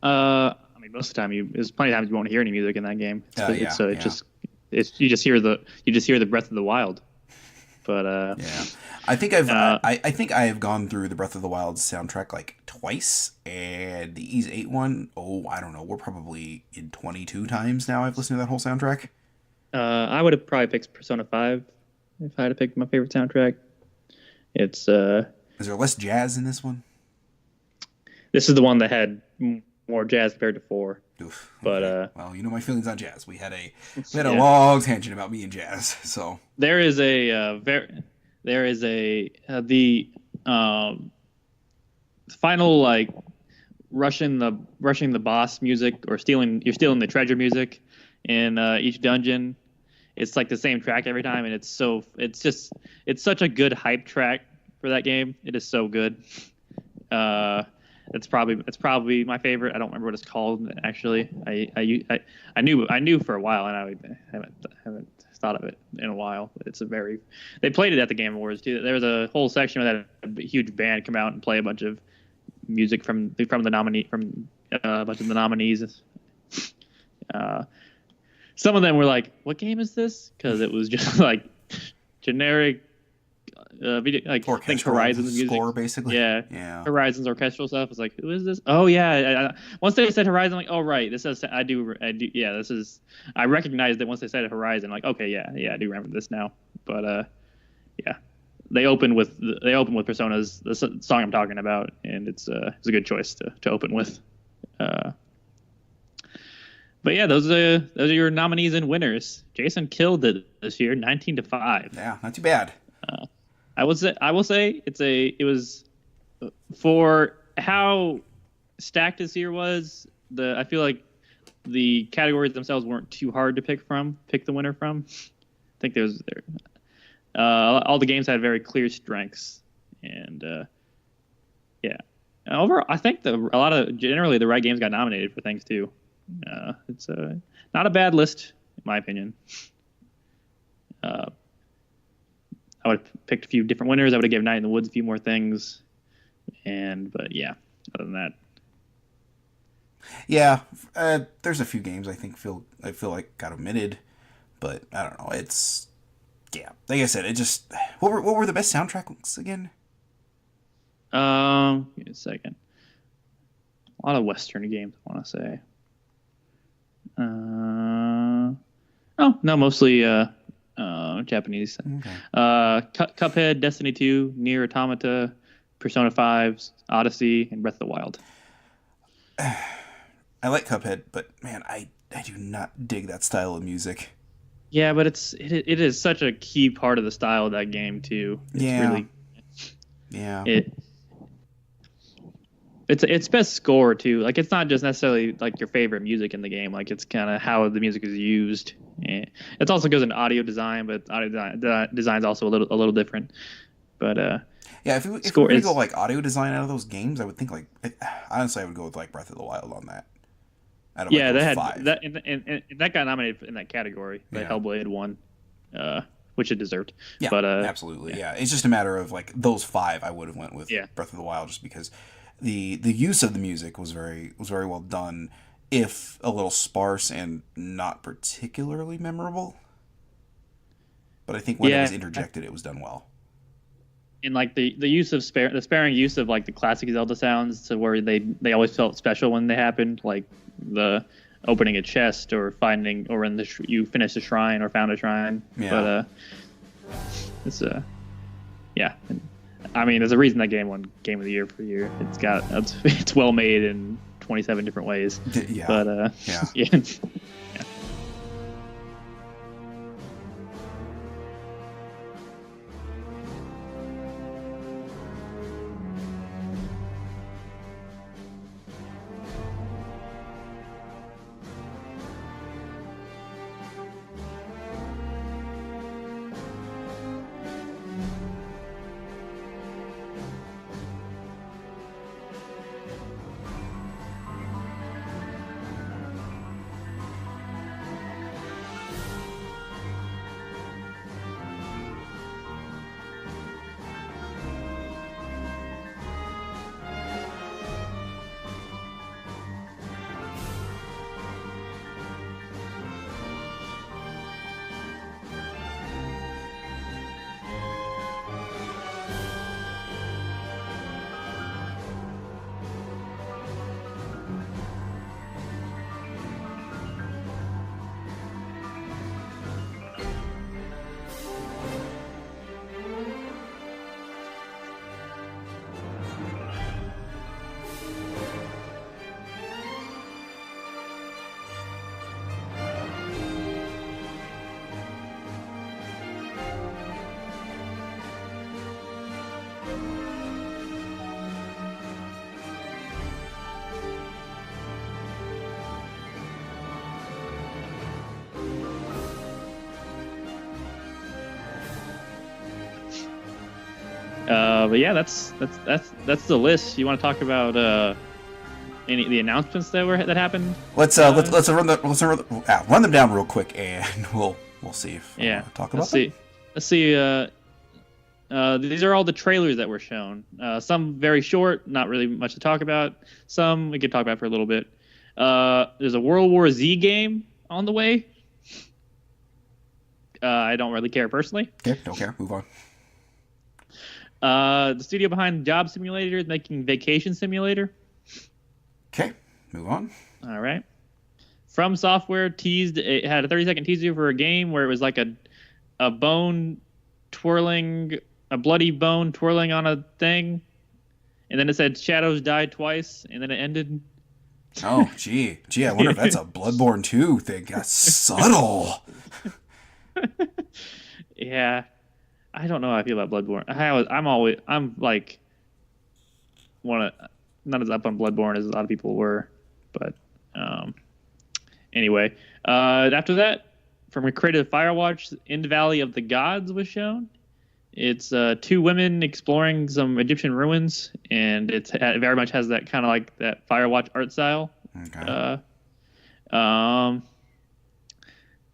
I mean, most of the time there's plenty of times you won't hear any music in that game. You just hear the Breath of the Wild. But yeah, I think I have gone through the Breath of the Wild soundtrack like twice, and the Ys 8 one, I don't know, we're probably in 22 times now I've listened to that whole soundtrack. I would have probably picked Persona 5 if I had to pick my favorite soundtrack. It's Is there less jazz in this one? this is the one that had more jazz compared to 4. Oof, But okay. Well, you know my feelings on jazz. We had a yeah, long tangent about me and jazz. So there is a there is a the um, final like rushing the boss music or stealing the treasure music in each dungeon. It's like the same track every time, and it's such a good hype track for that game. It is so good. Uh, it's probably my favorite. I don't remember what it's called actually. I knew for a while, and I haven't thought of it in a while. They played it at the Game Awards too. There was a whole section where that a huge band come out and play a bunch of music from a bunch of the nominees. Some of them were like, "What game is this?" Because it was just like generic, video, like I think Horizon's music score, basically. Yeah, Yeah. Horizon's orchestral stuff. It's like, who is this? Oh yeah. Once they said Horizon, I'm like, oh right, this is I do. Yeah, this is. I recognized it once they said Horizon. Like, okay, yeah, I do remember this now. But yeah, they open with Persona's the song I'm talking about, and it's a good choice to open with. But yeah, those are your nominees and winners. Jason killed it this year, 19-5. Yeah, not too bad. I will say it was for how stacked this year was. I feel like the categories themselves weren't too hard to pick the winner from. I think all the games had very clear strengths, and yeah. Overall, I think generally the right games got nominated for things too. It's not a bad list in my opinion. I would have picked a few different winners. I would have given Night in the Woods a few more things, but yeah, other than that, yeah. There's a few games I feel like got omitted, but I don't know. It's like I said, it just what were the best soundtracks again? Give me a second. A lot of Western games, I want to say. No, mostly Japanese. Okay. Cuphead, Destiny 2, Nier Automata, Persona 5, Odyssey, and Breath of the Wild. I like Cuphead, but man, I do not dig that style of music. Yeah, but it is such a key part of the style of that game too. It's best score too. Like it's not just necessarily like your favorite music in the game. Like it's kind of how the music is used. And it also goes into audio design, but audio design is also a little different. But yeah, if we were to go like audio design out of those games, I would think honestly I would go with like Breath of the Wild on that. Yeah, they had 5. And that got nominated in that category. But Hellblade won, which it deserved. Yeah, but absolutely. Yeah, it's just a matter of like those 5. I would have went with Breath of the Wild just because the use of the music was very well done, if a little sparse and not particularly memorable. But I think when it was interjected, it was done well. And like the use of the sparing use of like the classic Zelda sounds to where they always felt special when they happened, like the opening a chest or finding or in you finished a shrine or found a shrine. Yeah. But it's I mean, there's a reason that game won Game of the Year for year. It's well made in 27 different ways. Yeah. But yeah. But yeah, that's the list. You want to talk about any the announcements that happened? Let's run them down real quick, and we'll see if talk about them. Let's see. These are all the trailers that were shown. Some very short, not really much to talk about. Some we could talk about for a little bit. There's a World War Z game on the way. I don't really care personally. Okay, don't care. Move on. The studio behind Job Simulator is making Vacation Simulator. Okay, move on. All right. From Software teased it had a 30-second teaser for a game where it was like a bone twirling, a bloody bone twirling on a thing, and then it said Shadows died twice, and then it ended. Oh, gee, I wonder if that's a Bloodborne 2 thing. That's subtle. Yeah, I don't know how I feel about Bloodborne. I'm like not as up on Bloodborne as a lot of people were, but anyway. After that, from a creative Firewatch, End Valley of the Gods was shown. It's two women exploring some Egyptian ruins, and it very much has that kind of like that Firewatch art style. Okay.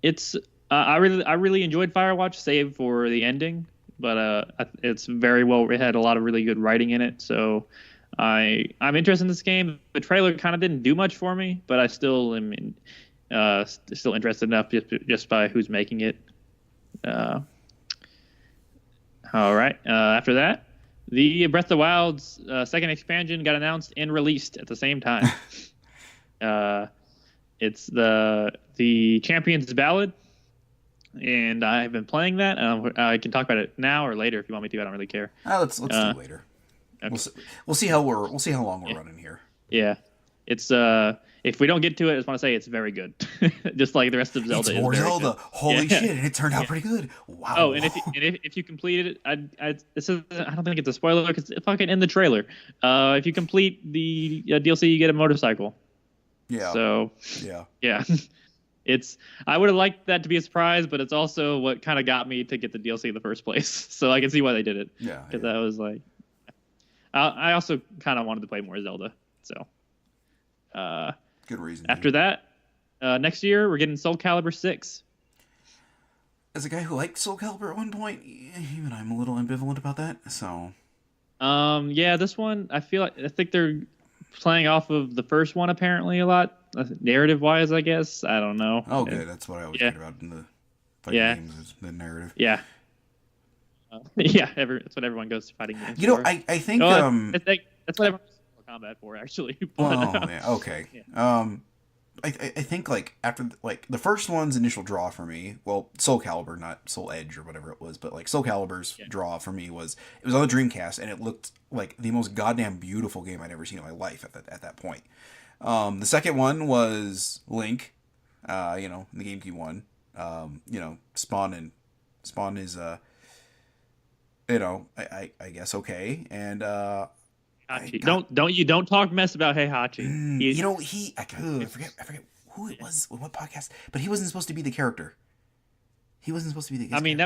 It's I really enjoyed Firewatch, save for the ending, but it's very well. It had a lot of really good writing in it, so I'm interested in this game. The trailer kind of didn't do much for me, but I still am still interested enough just by who's making it. All right. After that, the Breath of the Wild's second expansion got announced and released at the same time. It's the Champion's Ballad, and I've been playing that. I can talk about it now or later if you want me to. I don't really care. Let's do it later. Okay. We'll see how long we're running here. Yeah, it's if we don't get to it, I just want to say it's very good, just like the rest of Zelda. It's more Zelda. Good. Holy shit! And it turned out pretty good. Wow. Oh, and if you complete it, I don't think it's a spoiler because it's fucking in the trailer. If you complete the DLC, you get a motorcycle. Yeah. So. Yeah. I would have liked that to be a surprise, but it's also what kind of got me to get the DLC in the first place. So I can see why they did it. Yeah. Because I was like, I also kind of wanted to play more Zelda. So. Good reason. After that, next year we're getting Soul Calibur 6. As a guy who liked Soul Calibur at one point, even I'm a little ambivalent about that. So. Yeah, this one I think they're playing off of the first one apparently a lot, narrative wise. I guess I don't know. Oh, good. That's what I always cared about in the fighting games is the narrative. Yeah. That's what everyone goes to fighting games. You know, I think that's what everyone goes to combat for actually. Okay. Yeah. I think like after like the first one's initial draw for me, well, Soul Calibur, not Soul Edge or whatever it was, but like Soul Calibur's draw for me was it was on the Dreamcast and it looked like the most goddamn beautiful game I'd ever seen in my life at that point. The second one was Link, in the GameCube one. Spawn is I guess okay, and don't talk mess about Heihachi. I forget who it was, what podcast, but he wasn't supposed to be the character. He wasn't supposed to be the. I mean,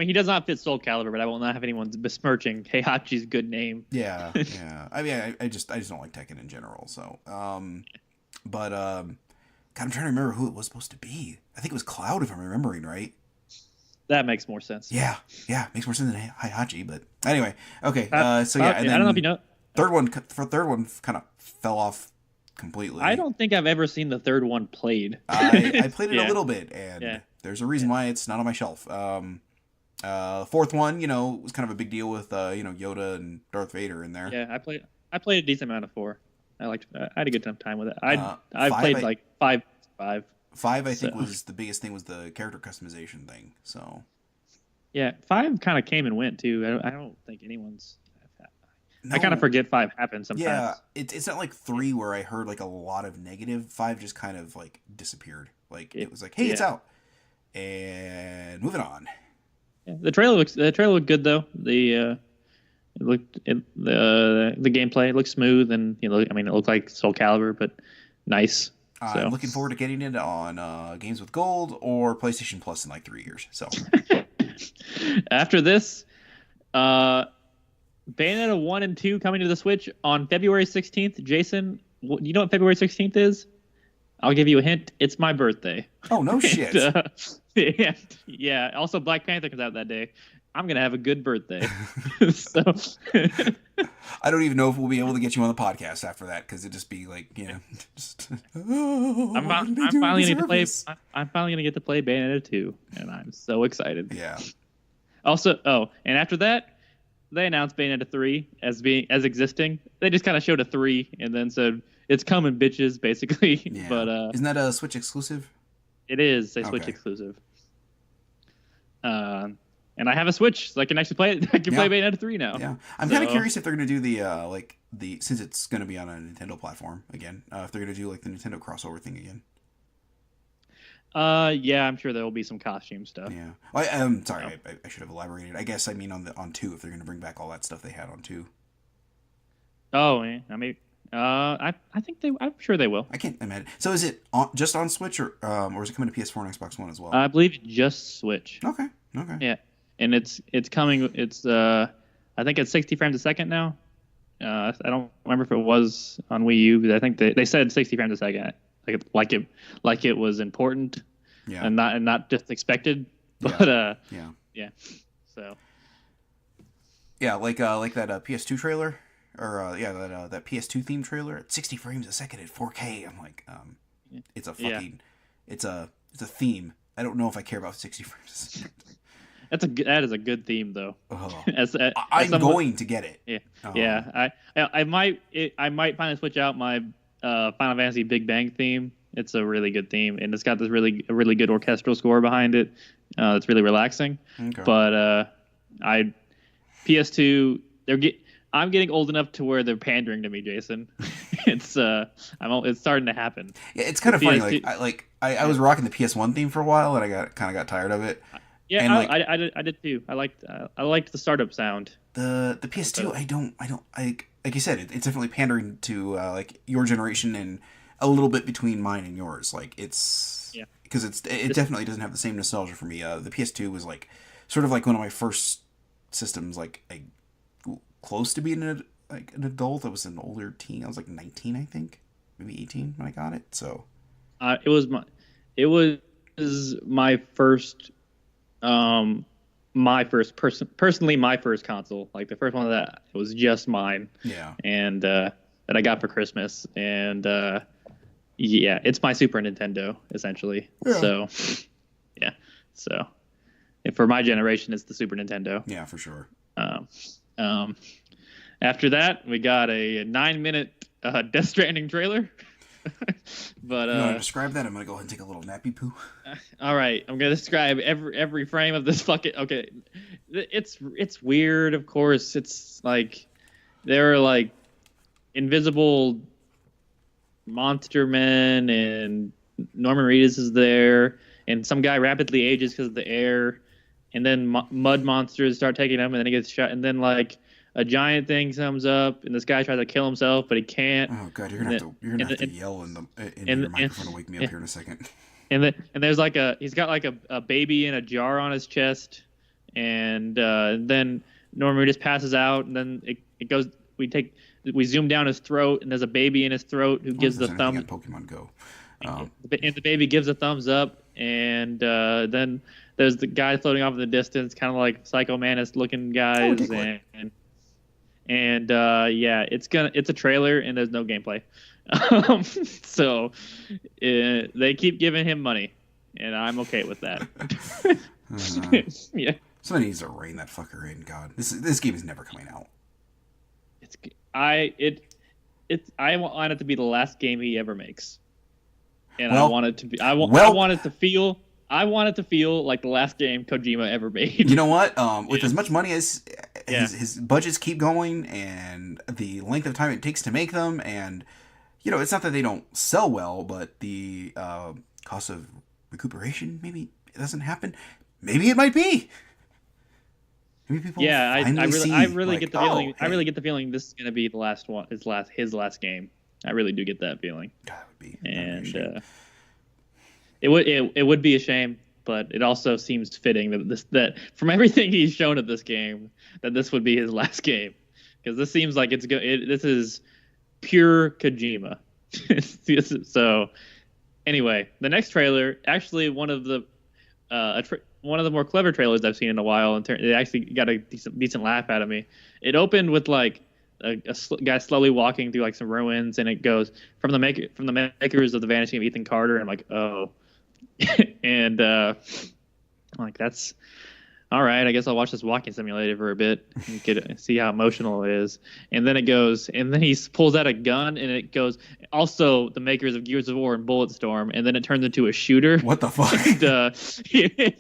he does not fit Soul Calibur, but I will not have anyone besmirching Heihachi's good name. Yeah. I mean, I just don't like Tekken in general. So, God, I'm trying to remember who it was supposed to be. I think it was Cloud, if I'm remembering right. That makes more sense. Yeah, makes more sense than Heihachi. But anyway, okay. And I don't know if you know. Third one kind of fell off completely. I don't think I've ever seen the third one played. I played it a little bit, and there's a reason why it's not on my shelf. Fourth one, was kind of a big deal with Yoda and Darth Vader in there. Yeah, I played a decent amount of 4. I had a good time with it. I played like 5. 5, I think, was the biggest thing was the character customization thing. So. Yeah, 5 kind of came and went too. I don't think anyone's. No, I kind of forget 5 happened sometimes. Yeah, it's not like 3 where I heard like a lot of negative. 5 just kind of like disappeared. Like it was like, hey, it's out, and moving on. Yeah, the trailer looked good though. The gameplay looked smooth and it looked like Soul Calibur, but nice. I'm looking forward to getting it on Games with Gold or PlayStation Plus in like 3 years. So after this, Bayonetta 1 and 2 coming to the Switch on February 16th. Jason, you know what February 16th is? I'll give you a hint. It's my birthday. Oh, no shit. Yeah. Also, Black Panther comes out that day. I'm going to have a good birthday. So I don't even know if we'll be able to get you on the podcast after that, because it'd just be like, just. I'm finally going to get to play Bayonetta 2, and I'm so excited. Yeah. Also, and after that, they announced Bayonetta 3 as existing. They just kind of showed a 3 and then said it's coming, bitches, basically. Yeah. But isn't that a Switch exclusive? It is a Switch exclusive. And I have a Switch, so I can actually play it. I can play Bayonetta 3 now. Yeah, I'm kind of curious if they're going to do the since it's going to be on a Nintendo platform again. If they're going to do like the Nintendo crossover thing again. Yeah, I'm sure there will be some costume stuff. Yeah. Sorry, I should have elaborated. I guess I mean on 2, if they're going to bring back all that stuff they had on 2. Oh, yeah. I mean, I think I'm sure they will. I can't imagine. So is it just on Switch, or is it coming to PS4 and Xbox One as well? I believe just Switch. Okay. Yeah, and it's coming. It's I think it's 60 frames a second now. I don't remember if it was on Wii U, but I think they said 60 frames a second, like it was important, and not just expected. But yeah. So yeah, like that PS2 trailer, or that PS2 theme trailer at 60 frames a second at 4K. I'm like, it's a fucking, it's a theme. I don't know if I care about 60 frames a second. That is a good theme, though. Oh. I'm going to get it. Yeah, yeah. I might finally switch out my Final Fantasy Big Bang theme. It's a really good theme, and it's got this really good orchestral score behind it. It's really relaxing. Okay. But PS2, I'm getting old enough to where they're pandering to me, Jason. It's starting to happen. Yeah, it's kind of funny. I was rocking the PS1 theme for a while, and I got tired of it. Yeah, and I did too. I liked the startup sound. The PS2, I don't like you said, it's definitely pandering to like your generation and a little bit between mine and yours. Like it's because it definitely doesn't have the same nostalgia for me. The PS2 was like sort of like one of my first systems, like close to being an adult. I was an older teen. I was like 19, I think, maybe 18 when I got it. So it was my first. My first console, like the first one that was just mine. Yeah. And that I got for Christmas, and it's my Super Nintendo essentially. Yeah. So, yeah. So, and for my generation, it's the Super Nintendo. Yeah, for sure. After that, we got a 9-minute Death Stranding trailer. But you want to describe that? I'm gonna go ahead and take a little nappy poo. All right, I'm gonna describe every frame of this fucking. Okay, it's weird. Of course, it's like there are like invisible monster men, and Norman Reedus is there, and some guy rapidly ages because of the air, and then mud monsters start taking him, and then he gets shot, and then like a giant thing comes up, and this guy tries to kill himself, but he can't. Oh god, you're gonna have to yell in your microphone to wake me up here in a second. And there's like he's got like a baby in a jar on his chest, and then Norman just passes out, and then it goes. We zoom down his throat, and there's a baby in his throat who gives the thumb. On Pokemon Go. And the baby gives a thumbs up, and then there's the guy floating off in the distance, kind of like Psycho Mantis looking guys, and it's a trailer, and there's no gameplay. So they keep giving him money, and I'm okay with that. Yeah. Somebody needs to rein that fucker in. God, this game is never coming out. I want it to be the last game he ever makes, and I want it to be. I want it to feel. I want it to feel like the last game Kojima ever made. You know what? With as much money as his budgets keep going, and the length of time it takes to make them, and it's not that they don't sell well, but the cost of recuperation, maybe it doesn't happen. Maybe it might be. Maybe people. Yeah, I really get the feeling. I really get the feeling this is gonna be the last one. His last game. I really do get that feeling. That would be. And it would be a shame, but it also seems fitting that from everything he's shown at this game, that this would be his last game. because this seems like it's good. This is pure Kojima. So anyway, the next trailer, actually one of the more clever trailers I've seen in a while. It actually got a decent laugh out of me. It opened with like a guy slowly walking through like some ruins, and it goes from the makers of The Vanishing of Ethan Carter. And I'm like, oh, and I'm like, that's all right. I guess I'll watch this walking simulator for a bit and see how emotional it is. And then it goes, and then he pulls out a gun, and it goes, also the makers of Gears of War and Bulletstorm, and then it turns into a shooter. What the fuck? And,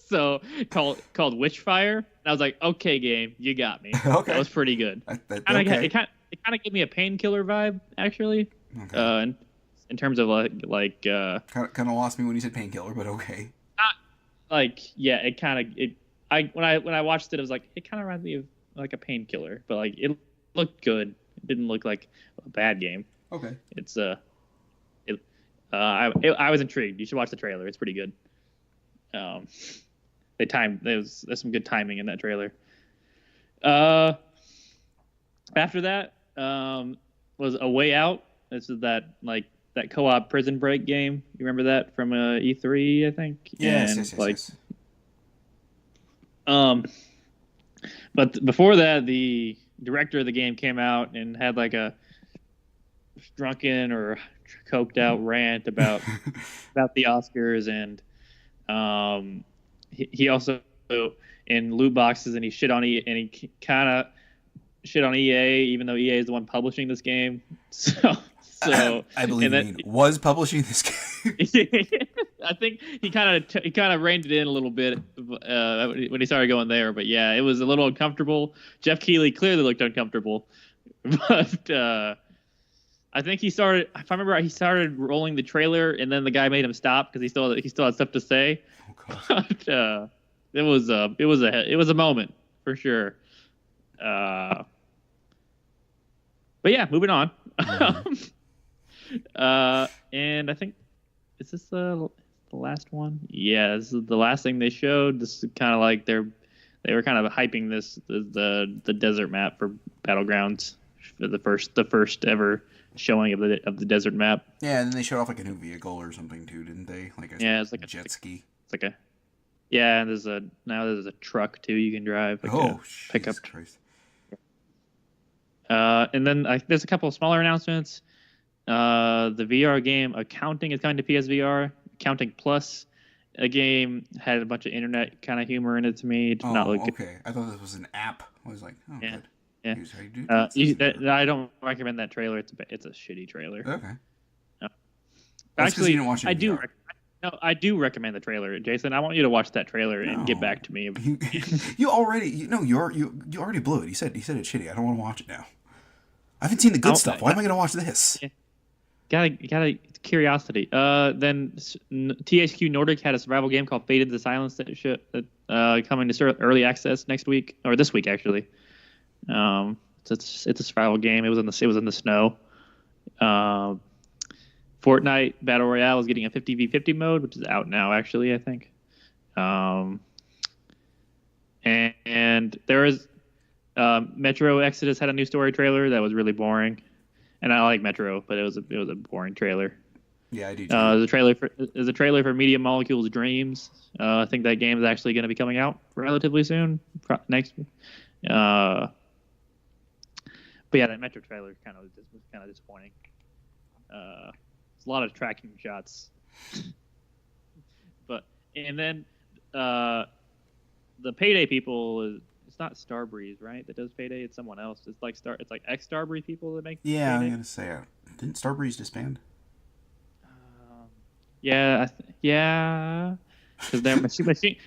so called Witchfire. And I was like, okay, game, you got me. Okay, that was pretty good. Okay. It kind of gave me a Painkiller vibe, actually. Okay. In terms of like kind of lost me when you said Painkiller, but okay. When I watched it, I was like, it kind of reminded me of like a Painkiller, but like it looked good. It didn't look like a bad game. Okay. It's I was intrigued. You should watch the trailer. It's pretty good. There's some good timing in that trailer. After that, was A Way Out. This is that co-op Prison Break game. You remember that from E3, I think? Yes. But before that, the director of the game came out and had like a drunken or coked out rant about the Oscars, and he also in loot boxes, and he shit on EA, and he kind of shit on EA, even though EA is the one publishing this game. So I believe was publishing this game. I think he kind of reined it in a little bit when he started going there. But yeah, it was a little uncomfortable. Jeff Keighley clearly looked uncomfortable, but I think he started. If I remember right, he started rolling the trailer, and then the guy made him stop because he still had stuff to say. But it was a moment for sure. But yeah, moving on. Mm-hmm. And I think, is this the last one? Yeah, this is the last thing they showed. This is kind of like they were kind of hyping the desert map for Battlegrounds for the first ever showing of the desert map. Yeah, and then they showed off like a new vehicle or something too, didn't they? It's like a jet ski. It's like and there's a truck too you can drive. Like a pickup. Christ. And then there's a couple of smaller announcements. The VR game Accounting is coming to PSVR. Accounting Plus, a game had a bunch of internet kind of humor in it to me. It did not look okay. Good. I thought this was an app. I was like, oh, yeah, good. yeah. Here's how you do I don't recommend that trailer. It's a shitty trailer. Okay. No. Actually, you didn't watch it. I do recommend the trailer, Jason. I want you to watch that trailer and get back to me. You already blew it. You said it's shitty. I don't want to watch it now. I haven't seen the good stuff. Why am I going to watch this? Yeah. Got curiosity. Then THQ Nordic had a survival game called Faded to Silence that coming to early access next week, or this week actually. It's a survival game. It was in the snow. Fortnite Battle Royale is getting a 50v50 mode, which is out now actually, I think. And there is Metro Exodus had a new story trailer that was really boring. And I like Metro, but it was a boring trailer. Yeah, I do too. There's a trailer for Media Molecules Dreams. I think that game is actually going to be coming out relatively soon, next. But yeah, that Metro trailer was kind of disappointing. It's a lot of tracking shots. And then the Payday people. It's not Starbreeze, right? That does Payday. It's someone else. It's like ex Starbreeze people that make. Yeah, Payday. I'm gonna say, didn't Starbreeze disband? Yeah, because they're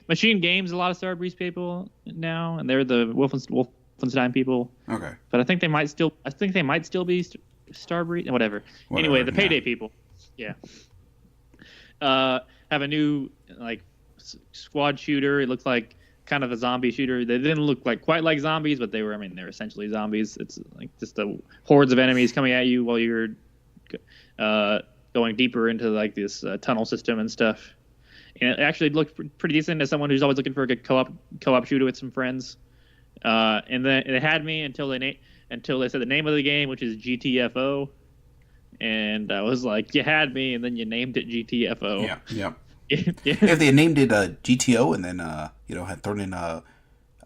Machine Games. A lot of Starbreeze people now, and they're the Wolfenstein people. Okay. But I think they might still be Starbreeze. Whatever. Anyway, the Payday people. Yeah. Have a new squad shooter. It looks like kind of a zombie shooter. They didn't look quite like zombies, but they're essentially zombies. It's like just the hordes of enemies coming at you while you're going deeper into this tunnel system and stuff. And it actually looked pretty decent as someone who's always looking for a good co-op shooter with some friends. And then it had me until they said the name of the game, which is GTFO, and I was like, you had me, and then you named it GTFO. Yeah, yeah. Yeah. If they had named it GTO and then had thrown in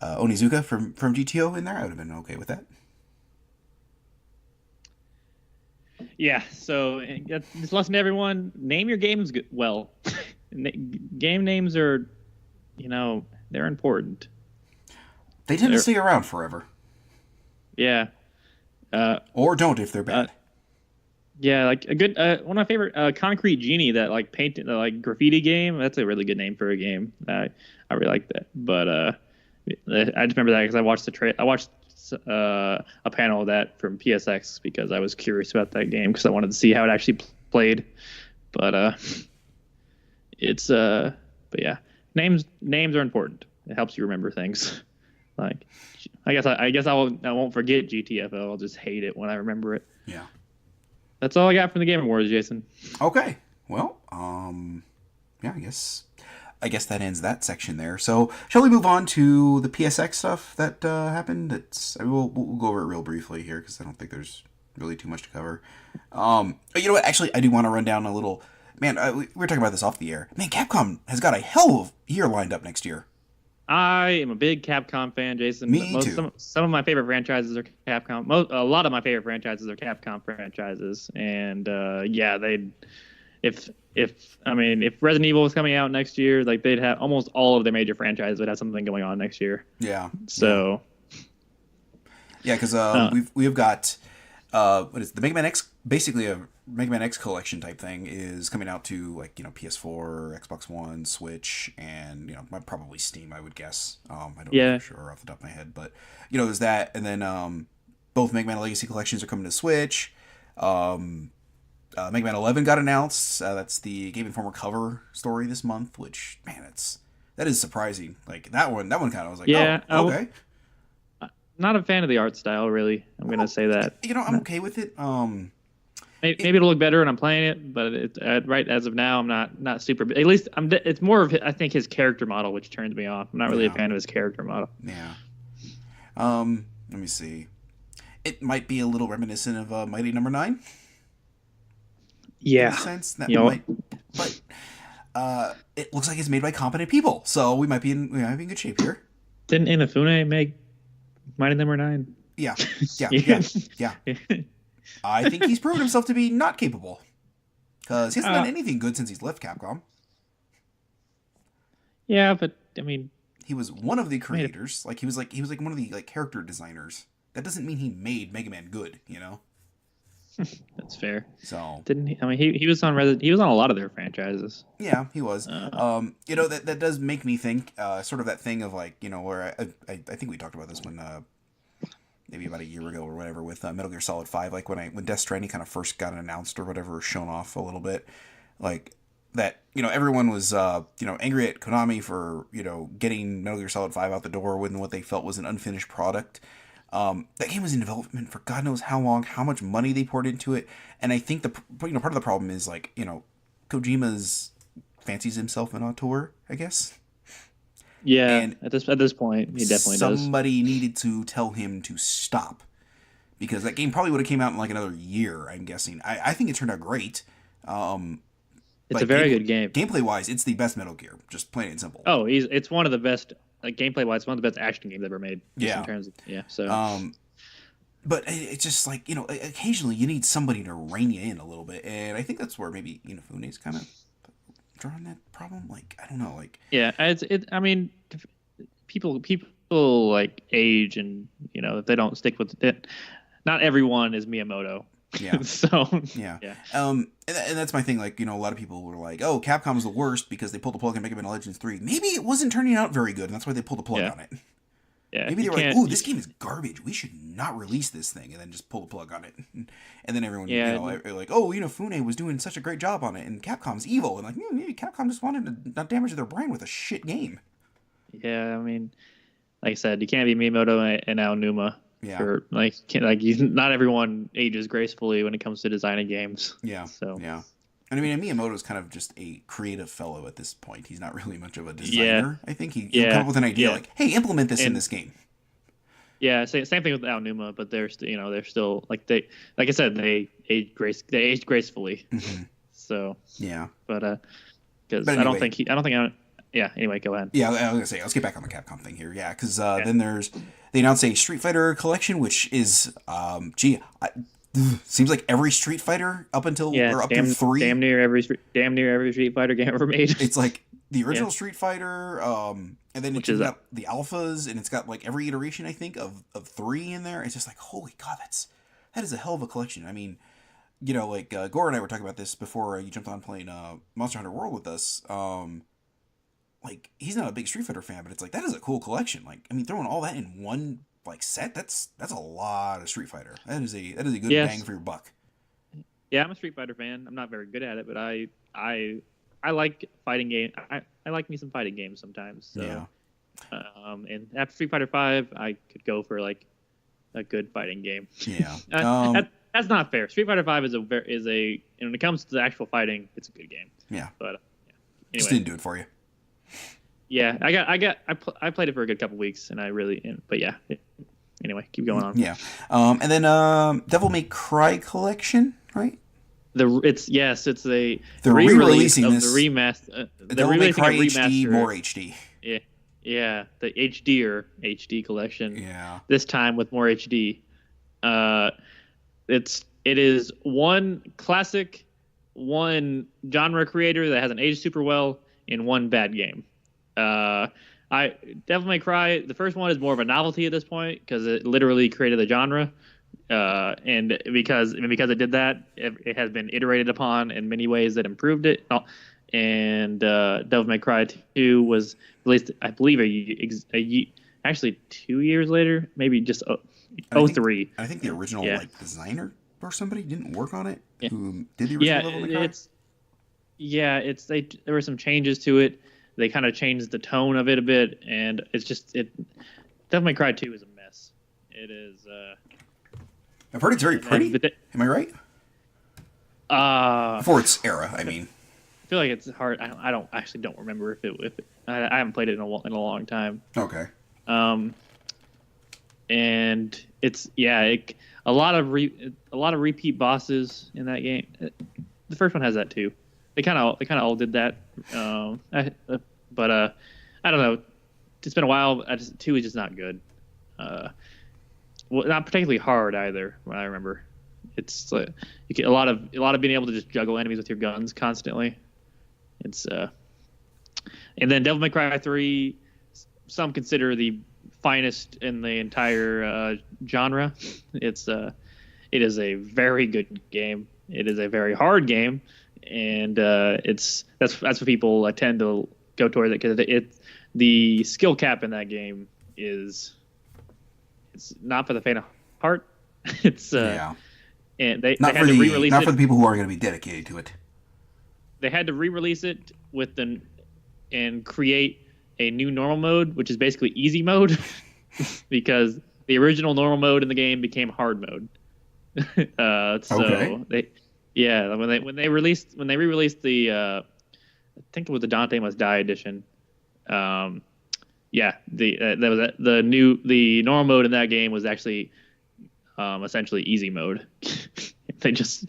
Onizuka from GTO in there, I would have been okay with that. Yeah, so this lesson to everyone: name your games well. Game names are, they're important. They tend to stay around forever. Yeah. Or don't if they're bad. Yeah, like a good one of my favorite Concrete Genie, that like painting the like graffiti game. That's a really good name for a game. I really like that. But I just remember that because I watched a panel of that from PSX because I was curious about that game because I wanted to see how it actually played. But but yeah, names are important. It helps you remember things. Like, I guess I won't forget GTFO. I'll just hate it when I remember it. Yeah. That's all I got from the Game Awards, Jason. Okay. Well, yeah, I guess that ends that section there. So, shall we move on to the PSX stuff that happened? We'll go over it real briefly here because I don't think there's really too much to cover. You know what? Actually, I do want to run down a little. Man, we were talking about this off the air. Man, Capcom has got a hell of a year lined up next year. I am a big Capcom fan, Jason. Me too. Some of my favorite franchises are Capcom. A lot of my favorite franchises are Capcom franchises, and if Resident Evil was coming out next year, like they'd have almost all of their major franchises would have something going on next year. Yeah. So. Yeah, because we've got what is the Mega Man X? Basically, a Mega Man X collection type thing is coming out to PS4, Xbox One, Switch, and probably Steam. I would guess. I don't know for sure off the top of my head, but there's that, and then both Mega Man Legacy collections are coming to Switch. Mega Man 11 got announced. That's the Game Informer cover story this month, which that is surprising. Like that one kind of was like, oh, okay. Not a fan of the art style, really. I'm gonna say that. I'm okay with it. Maybe it'll look better when I'm playing it, but right as of now, I'm not super. At least it's more of I think his character model, which turns me off. I'm not really a fan of his character model. Yeah. Let me see. It might be a little reminiscent of Mighty Number 9. Yeah. In a sense, but it looks like it's made by competent people, so we might be in good shape here. Didn't Inafune make Mighty Number 9? Yeah. I think he's proven himself to be not capable because he hasn't done anything good since he's left Capcom. Yeah, but I mean, he was one of the creators. He was one of the character designers. That doesn't mean he made Mega Man good, That's fair. So didn't he? I mean, he was on he was on a lot of their franchises. Yeah, he was. That does make me think sort of that thing of where I think we talked about this when maybe about a year ago or whatever with Metal Gear Solid 5, like when Death Stranding kind of first got announced or whatever, shown off a little bit, like that everyone was angry at Konami for getting Metal Gear Solid 5 out the door with what they felt was an unfinished product. That game was in development for God knows how long, how much money they poured into it, and I think part of the problem is Kojima's fancies himself an auteur, I guess. Yeah, and at this point, he definitely does. Somebody needed to tell him to stop because that game probably would have came out in another year. I'm guessing. I think it turned out great. It's a very good game. Gameplay wise, it's the best Metal Gear. Just plain and simple. Oh, it's one of the best. Gameplay wise, one of the best action games ever made. Yeah. In terms of, so. But it's just occasionally you need somebody to rein you in a little bit, and I think that's where maybe Inafune's kind of drawing that problem. I don't know. Yeah, I mean, people age, and if they don't stick with it, not everyone is Miyamoto. Yeah. So yeah. And that's my thing. A lot of people were like, "Oh, Capcom's the worst because they pulled the plug on Mega Man Legends 3." Maybe it wasn't turning out very good, and that's why they pulled the plug on it. Yeah. Maybe they were like, "Oh, this game is garbage. We should not release this thing," and then just pull the plug on it. And then everyone, like, "Oh, Inafune was doing such a great job on it, and Capcom's evil." And maybe Capcom just wanted to not damage their brand with a shit game. Yeah, I mean, like I said, you can't be Miyamoto and Aonuma. Yeah. Not everyone ages gracefully when it comes to designing games. Yeah. So yeah. And I mean, Miyamoto's kind of just a creative fellow at this point. He's not really much of a designer. I think he come up with an idea hey, implement this in this game. Yeah, same thing with Aonuma, but they're still like I said, they aged gracefully. Mm-hmm. So Yeah, but because but anyway, yeah. Anyway, go ahead. yeah, I was gonna say, let's get back on the Capcom thing here. Yeah, because then they announced a Street Fighter collection, which is seems like every Street Fighter up until Yeah, or up through 3. damn near every Street Fighter game ever made. It's like the original Yeah. Street Fighter, and then Which it's is got the alphas, and it's got like every iteration, I think, of 3 in there. It's just like, holy god, that is a hell of a collection. I mean, like Gore and I were talking about this before you jumped on playing Monster Hunter World with us. Like, he's not a big Street Fighter fan, but it's like, that is a cool collection. Like, I mean, throwing all that in one like set, that's a lot of Street Fighter. That is a good bang for your buck. Yeah, I'm a Street Fighter fan. I'm not very good at it, but I like fighting game. I like me some fighting games sometimes. So, yeah. And after Street Fighter 5, I could go for like a good fighting game. Yeah. That's not fair. Street Fighter 5 is when it comes to the actual fighting, it's a good game. Yeah. But anyway. Just didn't do it for you. Yeah, I played it for a good couple weeks, and but yeah. Anyway, keep going on. Yeah. And then Devil May Cry collection, right? It's a they're re-releasing this. The remaster. Devil May Cry HD, more HD. Yeah, the HD collection. Yeah. This time with more HD. It is one classic, one genre creator that hasn't aged super well, and one bad game. Devil May Cry, the first one is more of a novelty at this point because it literally created the genre, and because it did that, it has been iterated upon in many ways that improved it. And Devil May Cry 2 was released, I believe, actually 2 years later, maybe just 03. I think the original designer or somebody didn't work on it. Yeah. Who did the original Devil May Cry? There were some changes to it. They kind of changed the tone of it a bit, and Devil May Cry 2 is a mess. It is. I've heard it's very pretty. Am I right? For its era, I mean. I feel like it's hard. I don't remember if I haven't played it in a long time. Okay. And it's a lot of repeat bosses in that game. The first one has that too. They kind of all did that. But I don't know. It's been a while. 2 is just not good. Well, not particularly hard either. When I remember, it's you get a lot of being able to just juggle enemies with your guns constantly. It's and then Devil May Cry 3, some consider the finest in the entire genre. It is a very good game. It is a very hard game, and that's what people tend to go towards it because the skill cap in that game it's not for the faint of heart. It's and they had to re-release it. Not for the people who are going to be dedicated to it. They had to re-release it and create a new normal mode, which is basically easy mode, because the original normal mode in the game became hard mode. Okay. When they re-released the I think it was the Dante Must Die edition. The normal mode in that game was actually essentially easy mode. they just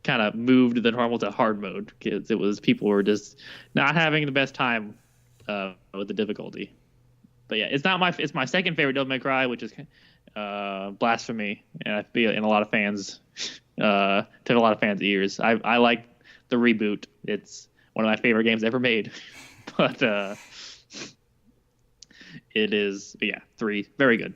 kind of moved the normal to hard mode because people were just not having the best time with the difficulty. But yeah, it's my second favorite Devil May Cry, which is blasphemy, and I feel in a lot of fans took a lot of fans' ears. I like the reboot. It's one of my favorite games ever made. But it is 3 very good.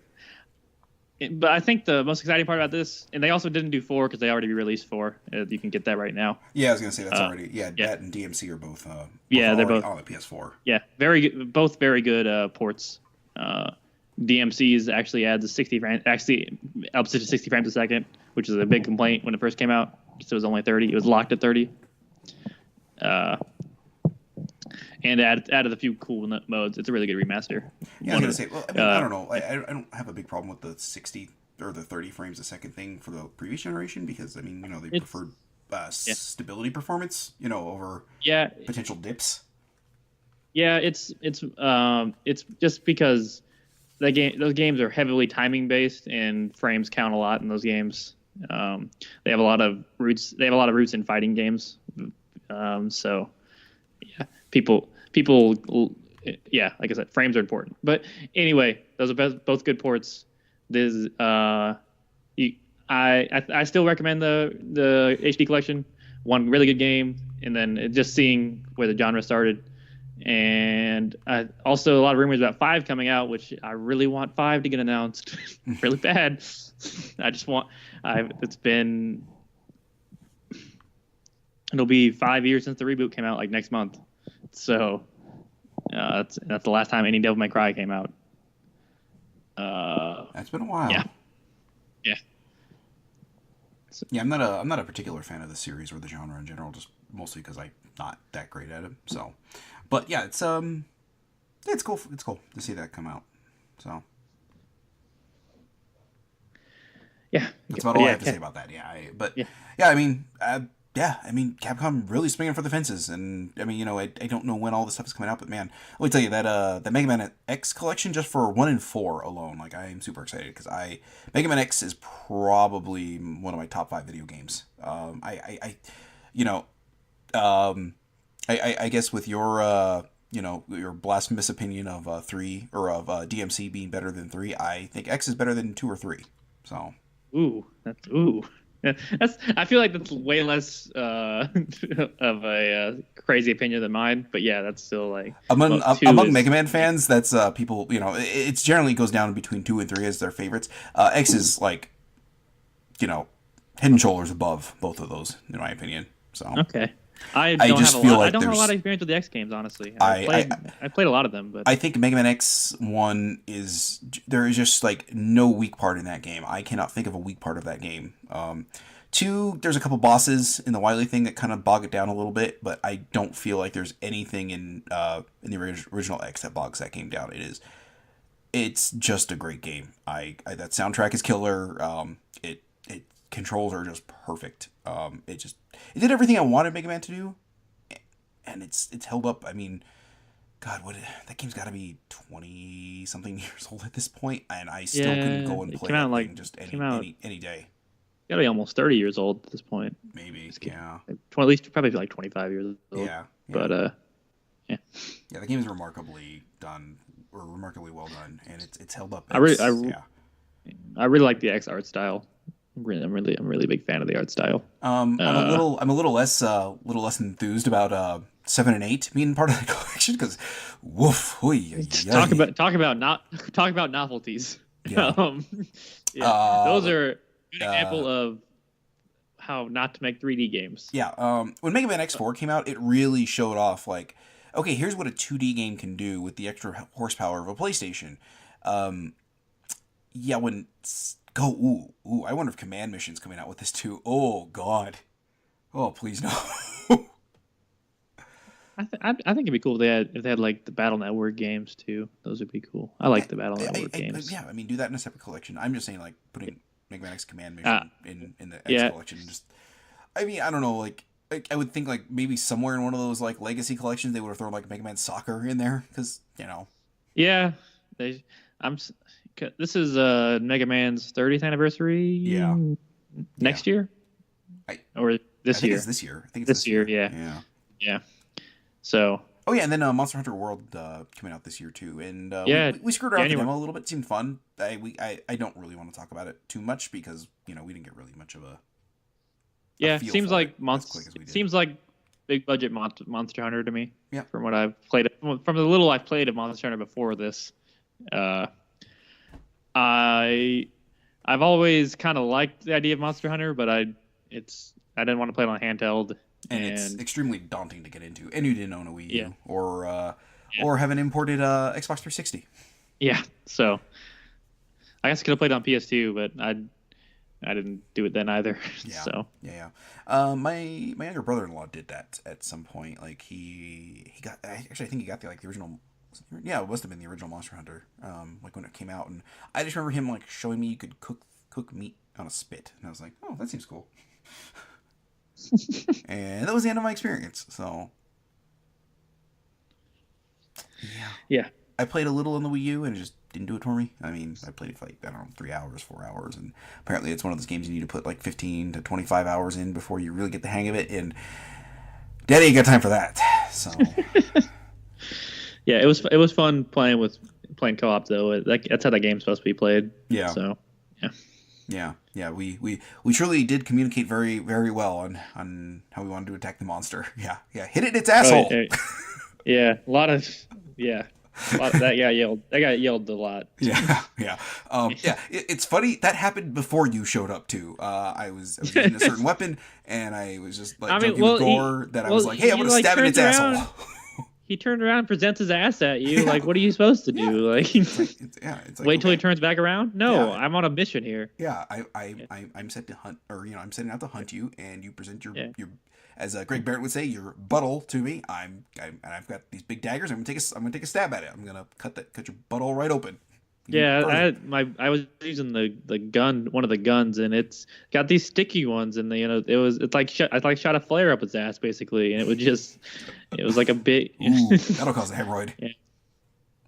But I think the most exciting part about this, and they also didn't do 4 because they already released 4. You can get that right now. Yeah, I was gonna say that's already. Yeah, that and DMC are both. They're both on the PS4. Yeah, very good, both very good ports. DMC's actually adds a 60 frame, actually ups it to 60 frames a second, which is a big complaint when it first came out. So it was only 30. It was locked at 30. And added a few cool modes. It's a really good remaster. Yeah, I was gonna say. Well, I mean, I don't know. I don't have a big problem with the 60 or the 30 frames a second thing for the previous generation because they preferred stability performance, over potential dips. Yeah, it's just because those games are heavily timing based, and frames count a lot in those games. They have a lot of roots. They have a lot of roots in fighting games. So yeah, yeah, like I said, frames are important. But anyway, those are both good ports. This I still recommend the HD collection. One really good game, and then just seeing where the genre started. And also a lot of rumors about 5 coming out, which I really want 5 to get announced really bad. I just want. It'll be 5 years since the reboot came out, like next month. So that's the last time any Devil May Cry came out. That's been a while. Yeah. Yeah. Yeah, I'm not a particular fan of the series or the genre in general, just mostly because I'm not that great at it. So, but yeah, it's cool. It's cool to see that come out. So, yeah, that's about all I have to say about that. Yeah, I mean, Capcom really swinging for the fences, and I mean, I don't know when all this stuff is coming out, but man, let me tell you that the Mega Man X collection just for 1 and 4 alone, like I am super excited because Mega Man X is probably one of my top 5 video games. I guess with your your blasphemous opinion of 3 or of DMC being better than 3, I think X is better than 2 or 3. So. Ooh. I feel like that's way less of a crazy opinion than mine, but yeah, that's still like among Mega Man fans. That's people. It's generally goes down between 2 and 3 as their favorites. X is like, head and shoulders above both of those, in my opinion. So okay. I don't have a lot of experience with the X games, honestly. I played a lot of them, but I think Mega Man X1 there is just like no weak part in that game. I cannot think of a weak part of that game. 2, there's a couple bosses in the Wily thing that kind of bog it down a little bit, but I don't feel like there's anything in the original X that bogs that game down. It's just a great game. That soundtrack is killer. It controls are just perfect. It did everything I wanted Mega Man to do, and it's held up. I mean, God, that game's got to be 20 something years old at this point, and I still couldn't go and play that thing just any day. Gotta be almost 30 years old at this point. Maybe, yeah. At least probably like 25 years old. Yeah. But yeah, the game is remarkably done, or remarkably well done, and it's held up. I really like the X art style. I'm really a big fan of the art style. I'm a little less enthused about 7 and 8 being part of the collection because, woof, talk about novelties. Yeah. Those are an example of how not to make 3D games. Yeah. When Mega Man X4 came out, it really showed off like, okay, here's what a 2D game can do with the extra horsepower of a PlayStation. I wonder if Command Mission's coming out with this too. Oh God. Oh please no. I think it'd be cool if they had like the Battle Network games too. Those would be cool. I like the Battle Network games. Yeah, I mean, do that in a separate collection. I'm just saying, like putting Mega Man X Command Mission in the X collection. I mean, I don't know. Like I would think like maybe somewhere in one of those like legacy collections they would have thrown like Mega Man Soccer in there because Yeah, this is Mega Man's 30th anniversary. Yeah. Next year. Or this year? It's this year. I think it's this year. Yeah. Yeah. So. Oh yeah, and then Monster Hunter World coming out this year too, and we screwed around with the demo a little bit. It seemed fun. I don't really want to talk about it too much because we didn't get really much of a. Seems like seems like big budget Monster Hunter to me. Yeah. From what I've played, from the little I've played of Monster Hunter before this, I've always kind of liked the idea of Monster Hunter, but I didn't want to play it on handheld. And it's extremely daunting to get into, and you didn't own a Wii U or have an imported Xbox 360. Yeah, so I guess I could have played on PS2, but I didn't do it then either. Yeah. So my younger brother-in-law did that at some point. Like he got I think he got the original. Yeah, it must have been the original Monster Hunter. Like when it came out, and I just remember him like showing me you could cook meat on a spit, and I was like, oh, that seems cool. And that was the end of my experience. So yeah, I played a little on the Wii U, and it just didn't do it for me. I mean, I played it for like, I don't know, 3 hours, 4 hours, and apparently it's one of those games you need to put like 15 to 25 hours in before you really get the hang of it, and Daddy ain't got time for that. So yeah, it was fun playing co-op though. That's how that game's supposed to be played. Yeah. So yeah. We truly did communicate very, very well on how we wanted to attack the monster. Yeah. Hit it in its asshole. Yeah, a lot of that guy yelled. That guy yelled a lot. Yeah. It's funny that happened before you showed up too. I was using a certain weapon, and I was just like joking with Gore that I was like, "Hey, I'm gonna stab in its asshole." He turned around and presents his ass at you. Yeah. Like, what are you supposed to do? Like, it's like, wait till he turns back around. No, I'm on a mission here. Yeah, I'm set to hunt, or I'm setting out to hunt you, and you present your as Greg Barrett would say, your butthole to me. And I've got these big daggers. I'm gonna take a stab at it. I'm gonna cut your butthole right open. Yeah, I was using the gun, one of the guns, and it's got these sticky ones, and it's like I shot a flare up its ass basically, and it was like a bit. Ooh, that'll cause a hemorrhoid.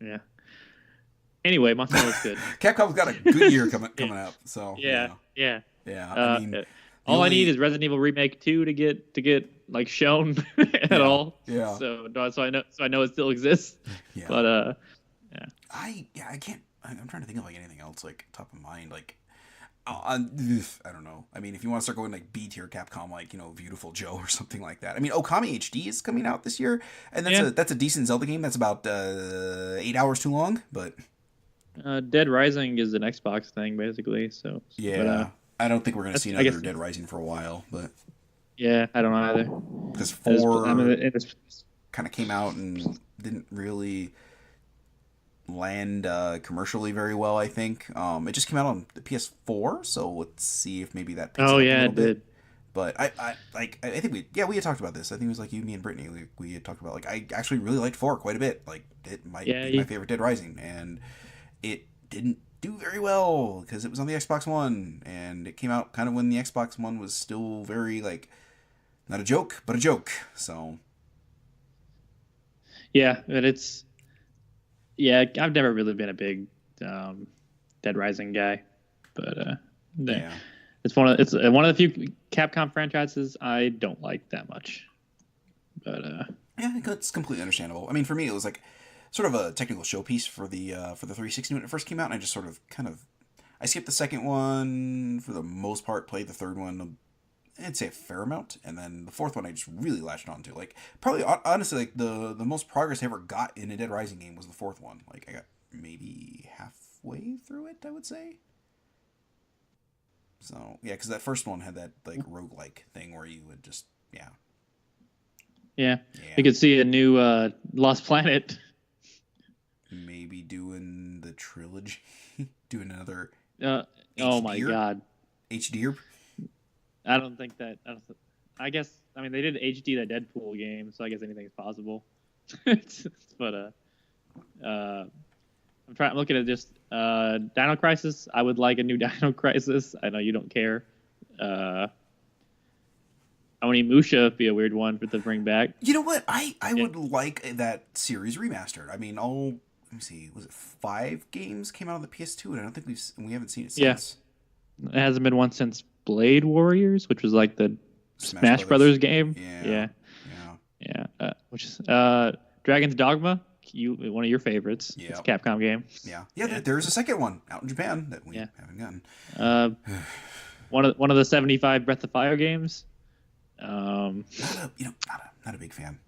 Yeah. Anyway, Monster looks good. Capcom's got a good year coming up. So yeah. I mean, all I need is Resident Evil Remake 2 to get like shown at all. Yeah. So I know it still exists. Yeah. But I can't. I'm trying to think of like anything else like top of mind. Like, I don't know. I mean, if you want to start going like B tier Capcom, like Beautiful Joe or something like that. I mean, Okami HD is coming out this year, and that's a decent Zelda game. That's about 8 hours too long, but. Dead Rising is an Xbox thing basically. So yeah, but, I don't think we're gonna see another Dead Rising for a while, but. Yeah, I don't know either. Because 4 kind of came out and didn't really land commercially very well, I think. It just came out on the PS4, so let's see if maybe that picks up a little bit. Did. But I think we had talked about this. I think it was like you, me, and Brittany. We had talked about like I actually really liked 4 quite a bit. Like it might be my favorite Dead Rising, and it didn't do very well because it was on the Xbox One, and it came out kind of when the Xbox One was still very like not a joke, but a joke. So yeah, but I've never really been a big Dead Rising guy, but it's one of the few Capcom franchises I don't like that much. But it's completely understandable. I mean, for me, it was like sort of a technical showpiece for the 360 when it first came out, and I just sort of I skipped the second one for the most part, played the third one, I'd say a fair amount, and then the fourth one I just really latched onto. Like probably honestly, like the most progress I ever got in a Dead Rising game was the fourth one. Like I got maybe halfway through it, I would say. So yeah, because that first one had that like roguelike thing where you would just yeah. You could see a new Lost Planet. Maybe doing the trilogy, doing another. Oh my god, HD. I don't think that. I guess. I mean, they did HD that Deadpool game, so I guess anything's possible. But I'm looking at just Dino Crisis. I would like a new Dino Crisis. I know you don't care. Onimusha would be a weird one to bring back. You know what? I would like that series remastered. I mean, let me see. Was it 5 games came out on the PS2, and I don't think we haven't seen it since. Yeah. It hasn't been one since Blade Warriors, which was like the Smash Brothers game. Yeah. Which is Dragon's Dogma. One of your favorites. Yeah. It's a Capcom game. Yeah. There's a second one out in Japan that we haven't gotten. One of the 75 Breath of Fire games. Not a big fan.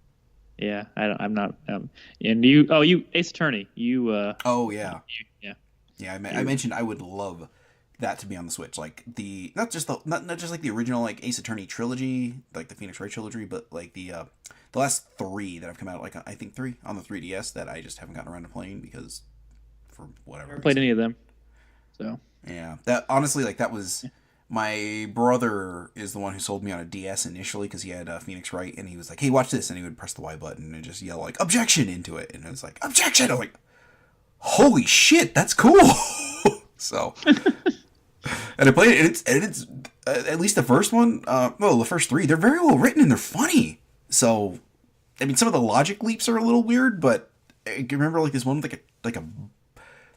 Yeah, I'm not. And you Ace Attorney. I mentioned I would love that to be on the Switch. Like not just like the original like Ace Attorney trilogy, like the Phoenix Wright trilogy, but like the last 3 that have come out. Like I think 3 on the 3DS that I just haven't gotten around to playing because for whatever. Never played any of them. So yeah, that honestly like that was. My brother is the one who sold me on a DS initially because he had Phoenix Wright, and he was like, "Hey, watch this," and he would press the Y button and just yell like "objection" into it, and it was like "objection." I'm like, "Holy shit, that's cool!" So, and I played it, and it's at least the first one. The first 3, they're very well written and they're funny. So, I mean, some of the logic leaps are a little weird, but I remember like this one with like a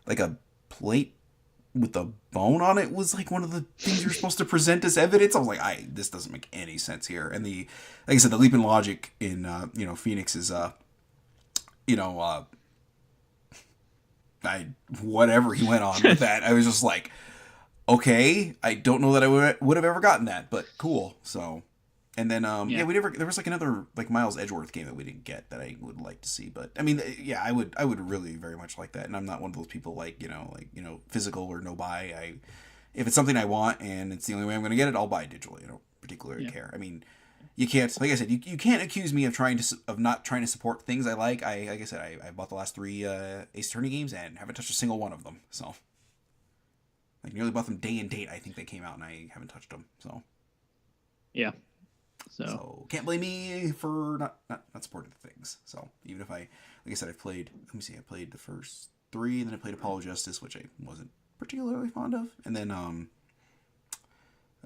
like a plate with a bone on it was like one of the things you're supposed to present as evidence. I was like, this doesn't make any sense here. And like I said, the leap in logic in Phoenix is whatever he went on with that. I was just like, okay, I don't know that I would have ever gotten that, but cool. So, and then there was like another like Miles Edgeworth game that we didn't get that I would like to see. But I mean, yeah, I would really very much like that. And I'm not one of those people like physical or no buy. If it's something I want and it's the only way I'm going to get it, I'll buy it digitally. I don't particularly care. I mean, you can't, like I said, you can't accuse me of not trying to support things I like. Like I said, I bought the last 3 Ace Attorney games and haven't touched a single one of them. So, like, nearly bought them day and date. I think they came out and I haven't touched them. So, yeah. So can't blame me for not supporting the things. So even if like I said, I played the first 3, and then I played Apollo Justice, which I wasn't particularly fond of, and then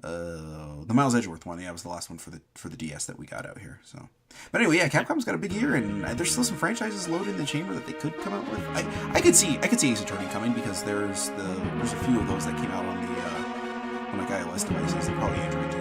the Miles Edgeworth one, was the last one for the DS that we got out here. So, but anyway, Capcom's got a big year, and there's still some franchises loaded in the chamber that they could come out with. I could see Ace Attorney coming, because there's a few of those that came out on like iOS devices, and probably Android too.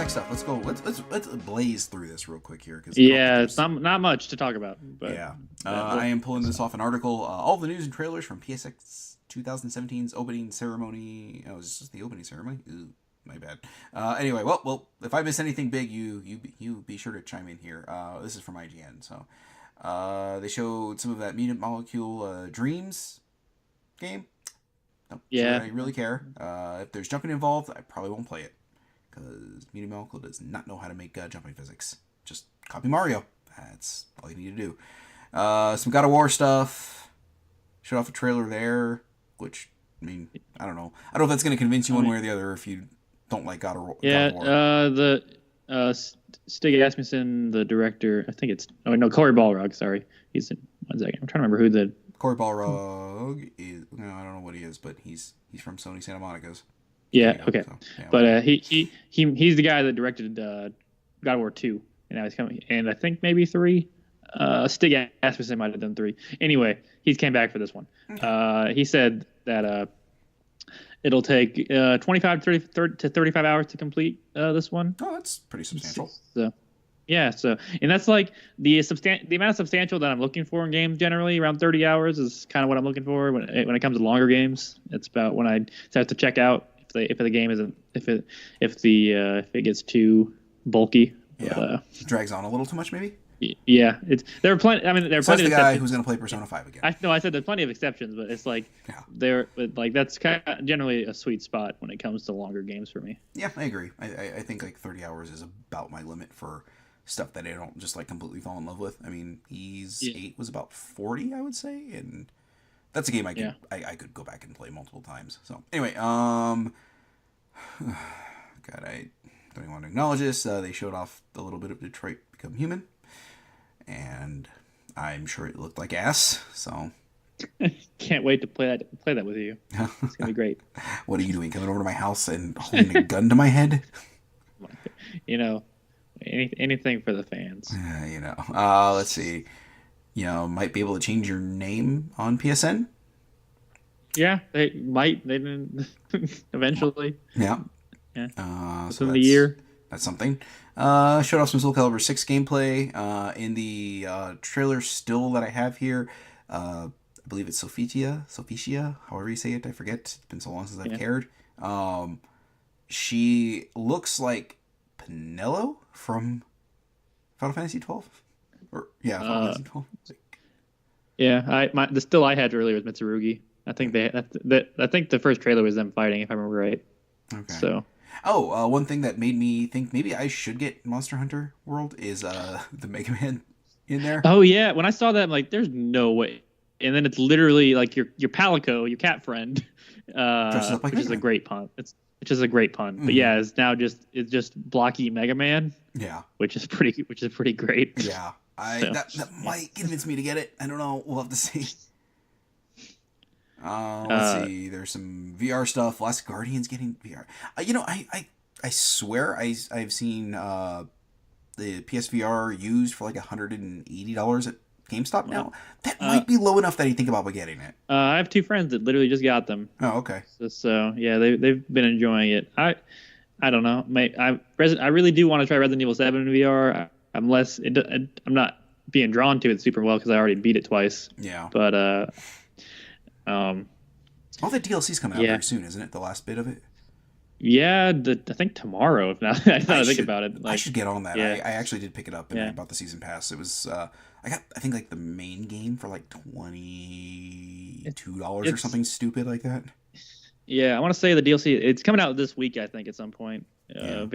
Stuff. Let's go. Let's blaze through this real quick here, because it's not much to talk about. But yeah, I am pulling this off an article. All the news and trailers from PSX 2017's opening ceremony. Oh, is this the opening ceremony? Ooh, my bad. Anyway, well, if I miss anything big, you be sure to chime in here. This is from IGN. So, they showed some of that Mutant Molecule Dreams game. Don't I really care. If there's jumping involved, I probably won't play it, because Mutant Molecule does not know how to make jumping physics. Just copy Mario. That's all you need to do. Some God of War stuff. Showed off a trailer there, which, I mean, I don't know. I don't know if that's going to convince you one way or the other if you don't like God of War. Stig Asmussen, the director, I think it's... Oh, no, Corey Balrog, sorry. He's in... One second. I'm trying to remember who the... Corey Balrog is... No, I don't know what he is, but he's from Sony Santa Monica's. Yeah, okay. So, yeah, but he's the guy that directed God of War 2, and now he's coming, and I think maybe 3. Stig Asmussen might have done 3. Anyway, he's came back for this one. Okay. He said that it'll take 25 to 35 hours to complete this one. Oh, that's pretty substantial. So, yeah, and that's like the amount of substantial that I'm looking for in games generally. Around 30 hours is kind of what I'm looking for when it comes to longer games. It's about when I start to check out if the game isn't if it gets too bulky. Yeah, but, drags on a little too much, maybe. Yeah, there are plenty. I mean, there are plenty. That's the guy who's going to play Persona 5 again. I said there's plenty of exceptions, but it's like that's kind of generally a sweet spot when it comes to longer games for me. Yeah, I agree. I think like 30 hours is about my limit for stuff that I don't just like completely fall in love with. I mean, Ys 8 was about 40, I would say, and that's a game I could go back and play multiple times. So anyway, God, I don't even want to acknowledge this. They showed off a little bit of Detroit Become Human, and I'm sure it looked like ass. So can't wait to play that with you. It's gonna be great. What are you doing? Coming over to my house and holding a gun to my head? Anything for the fans. Let's see. Might be able to change your name on PSN. Yeah, they might. They didn't eventually. Yeah. Yeah, So within the year. that's something. Showed off some Soul Calibur 6 gameplay in the trailer still that I have here. I believe it's Sophicia, however you say it. I forget. It's been so long since I've Yeah. cared. She looks like Pinello from Final Fantasy 12. Or yeah, Final Uh, Fantasy 12. yeah. The still I had earlier was Mitsurugi. I think I think the first trailer was them fighting, if I remember right. Okay. So. Oh, one thing that made me think maybe I should get Monster Hunter World is the Mega Man in there. Oh yeah, when I saw that, I'm like, there's no way. And then it's literally like your Palico, your cat friend, Dresses up like which Mega is a Man. great pun. Which is a great pun. But yeah, it's just blocky Mega Man, Yeah. which is pretty great. Yeah. So, That might convince me to get it. I don't know. We'll have to see. Let's see. There's some VR stuff. Last Guardian's getting VR. I swear I've seen the PSVR used for like $180 at GameStop now. That might be low enough that you think about getting it. I have two friends that literally just got them. Oh, okay. So yeah, they've been enjoying it. I don't know. I really do want to try Resident Evil 7 in VR. I'm not being drawn to it super well because I already beat it twice. Yeah. But all the DLC's coming out very soon, isn't it? The last bit of it. Yeah, I think tomorrow. If not, I think about it. I should get on that. Yeah. I actually did pick it up and I bought the season pass. It was I think like the main game for like $22 or something stupid like that. Yeah, I want to say the DLC. It's coming out this week, I think, at some point. I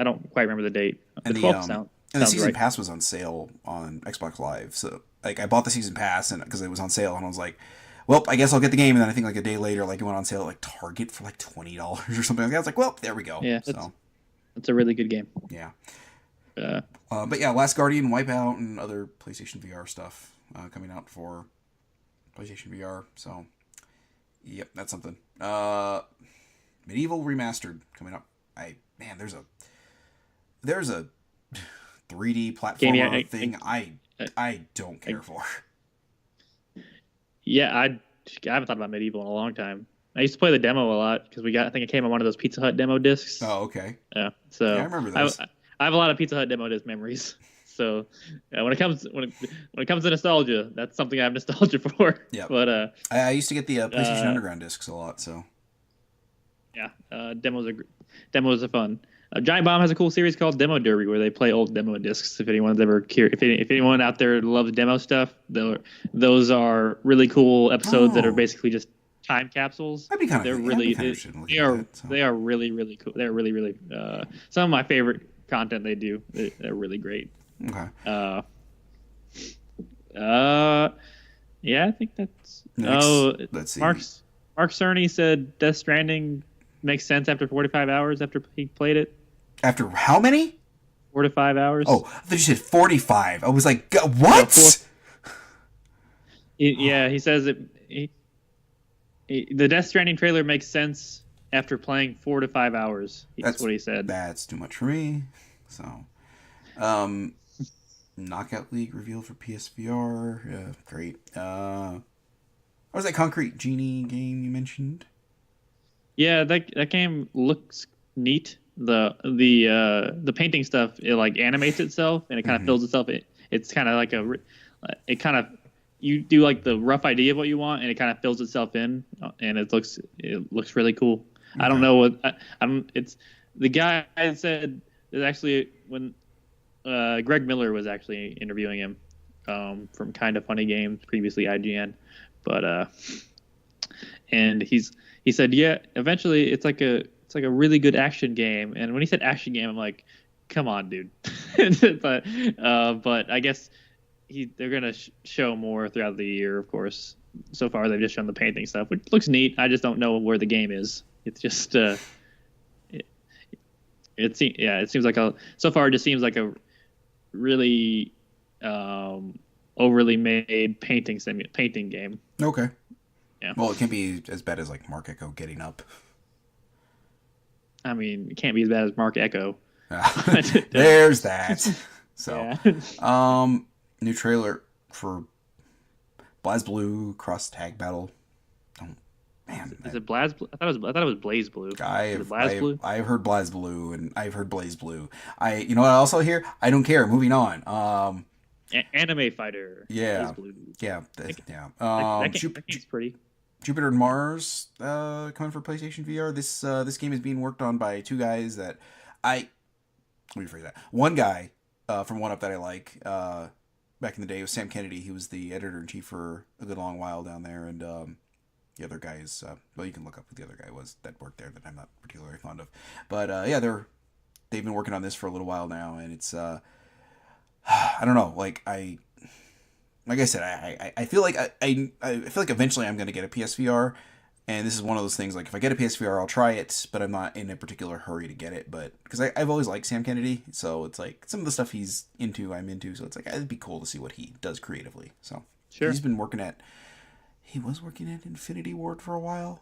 don't quite remember the date. And the 12th the season pass was on sale on Xbox Live, so like I bought the season pass and because it was on sale, and I was like, well, I guess I'll get the game. And then I think like a day later, like it went on sale at like Target for like $20 or something like that. I was like, well, there we go. Yeah, so it's a really good game. Yeah. But yeah, Last Guardian, Wipeout, and other PlayStation VR stuff coming out for PlayStation VR. So, yep, that's something. Medieval Remastered coming up. There's a 3D platformer thing I don't care for. Yeah, I haven't thought about Medieval in a long time. I used to play the demo a lot because I think it came on one of those Pizza Hut demo discs. Oh, okay. Yeah, so yeah, I remember those. I have a lot of Pizza Hut demo disc memories. So when it comes to nostalgia, that's something I have nostalgia for. Yeah. But I used to get the PlayStation Underground discs a lot. So. Yeah, demos are fun. Giant Bomb has a cool series called Demo Derby where they play old demo discs. If anyone's ever curious, if anyone out there loves demo stuff, those are really cool episodes that are basically just time capsules. That'd be kind of. They're really they are really really cool. They're really really some of my favorite content they do. They're really great. Okay. Yeah, I think that's. Next, let's see. Mark Cerny said Death Stranding makes sense after 45 hours after he played it. After how many? 4 to 5 hours. Oh, I thought you said 45. I was like, what? Yeah, he says the Death Stranding trailer makes sense after playing 4 to 5 hours. That's what he said. That's too much for me. So, Knockout League revealed for PSVR. Yeah, great. What was that Concrete Genie game you mentioned? Yeah, that game looks neat. The painting stuff, it like animates itself and it kind of fills itself. It's kind of like you do like the rough idea of what you want and it kind of fills itself in and it looks really cool. Okay. I don't know what it's the guy said is actually when Greg Miller was actually interviewing him from Kind of Funny Games, previously IGN, but and he said yeah, eventually it's like a really good action game. And when he said action game, I'm like, come on, dude. but I guess they're gonna show more throughout the year, of course. So far they've just shown the painting stuff, which looks neat. I just don't know where the game is. It's just it seems like so far it just seems like a really overly made painting game. Okay. Yeah. Well, it can't be as bad as like Mark Echo Getting Up. I mean, it can't be as bad as Mark Echo. There's that. So, yeah. New trailer for BlazBlue Cross Tag Battle. Man, Is it Blaz? I thought it was Blaze Blue. Is it Blaz Blue? I've heard Blaze Blue and I've heard Blaze Blue. You know what I also hear? I don't care. Moving on. Anime Fighter. Blaze Yeah, Blue. yeah, That, yeah. that game's pretty. Jupiter and Mars coming for PlayStation VR. This game is being worked on by two guys that I let me rephrase that. One guy from One Up that I like back in the day was Sam Kennedy. He was the editor in chief for a good long while down there, and the other guy is well, you can look up who the other guy was that worked there that I'm not particularly fond of. But yeah, they've been working on this for a little while now, and it's I don't know, like I said, I feel like I feel like eventually I'm gonna get a PSVR, and this is one of those things like if I get a PSVR I'll try it, but I'm not in a particular hurry to get it. But because I've always liked Sam Kennedy, so it's like some of the stuff he's into I'm into, so it's like it'd be cool to see what he does creatively. So Sure. he was working at Infinity Ward for a while,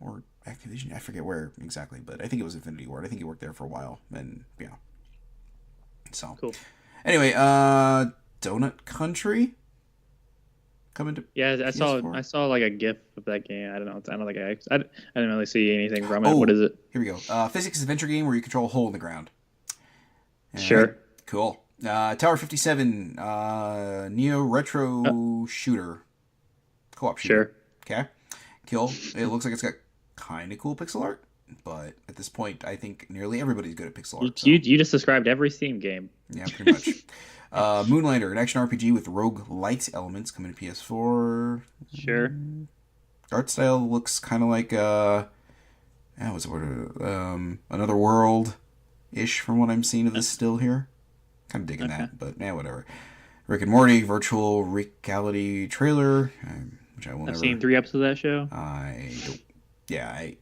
or Activision, I forget where exactly, but I think it was Infinity Ward. I think he worked there for a while, and yeah. So Cool. anyway, Donut Country coming to Yeah, PS4. I saw like a GIF of that game. I don't know. I don't think I didn't really see anything from it. Oh, What is it? Here we go. Physics adventure game where you control a hole in the ground. All Sure. right, cool. Tower 57, Neo Retro Shooter. Co-op shooter. Sure. Okay. Kill. It looks like it's got kind of cool pixel art, but at this point, I think nearly everybody's good at pixel art. You just described every Steam game. Yeah, pretty much. Moonlighter, an action RPG with rogue-lite elements coming to PS4. Sure. Art style looks kind of like what's the word? Another World-ish from what I'm seeing of this still here. Kind of digging that, but yeah, whatever. Rick and Morty virtual reality trailer, which I will never. I've seen 3 episodes of that show. I don't. Yeah,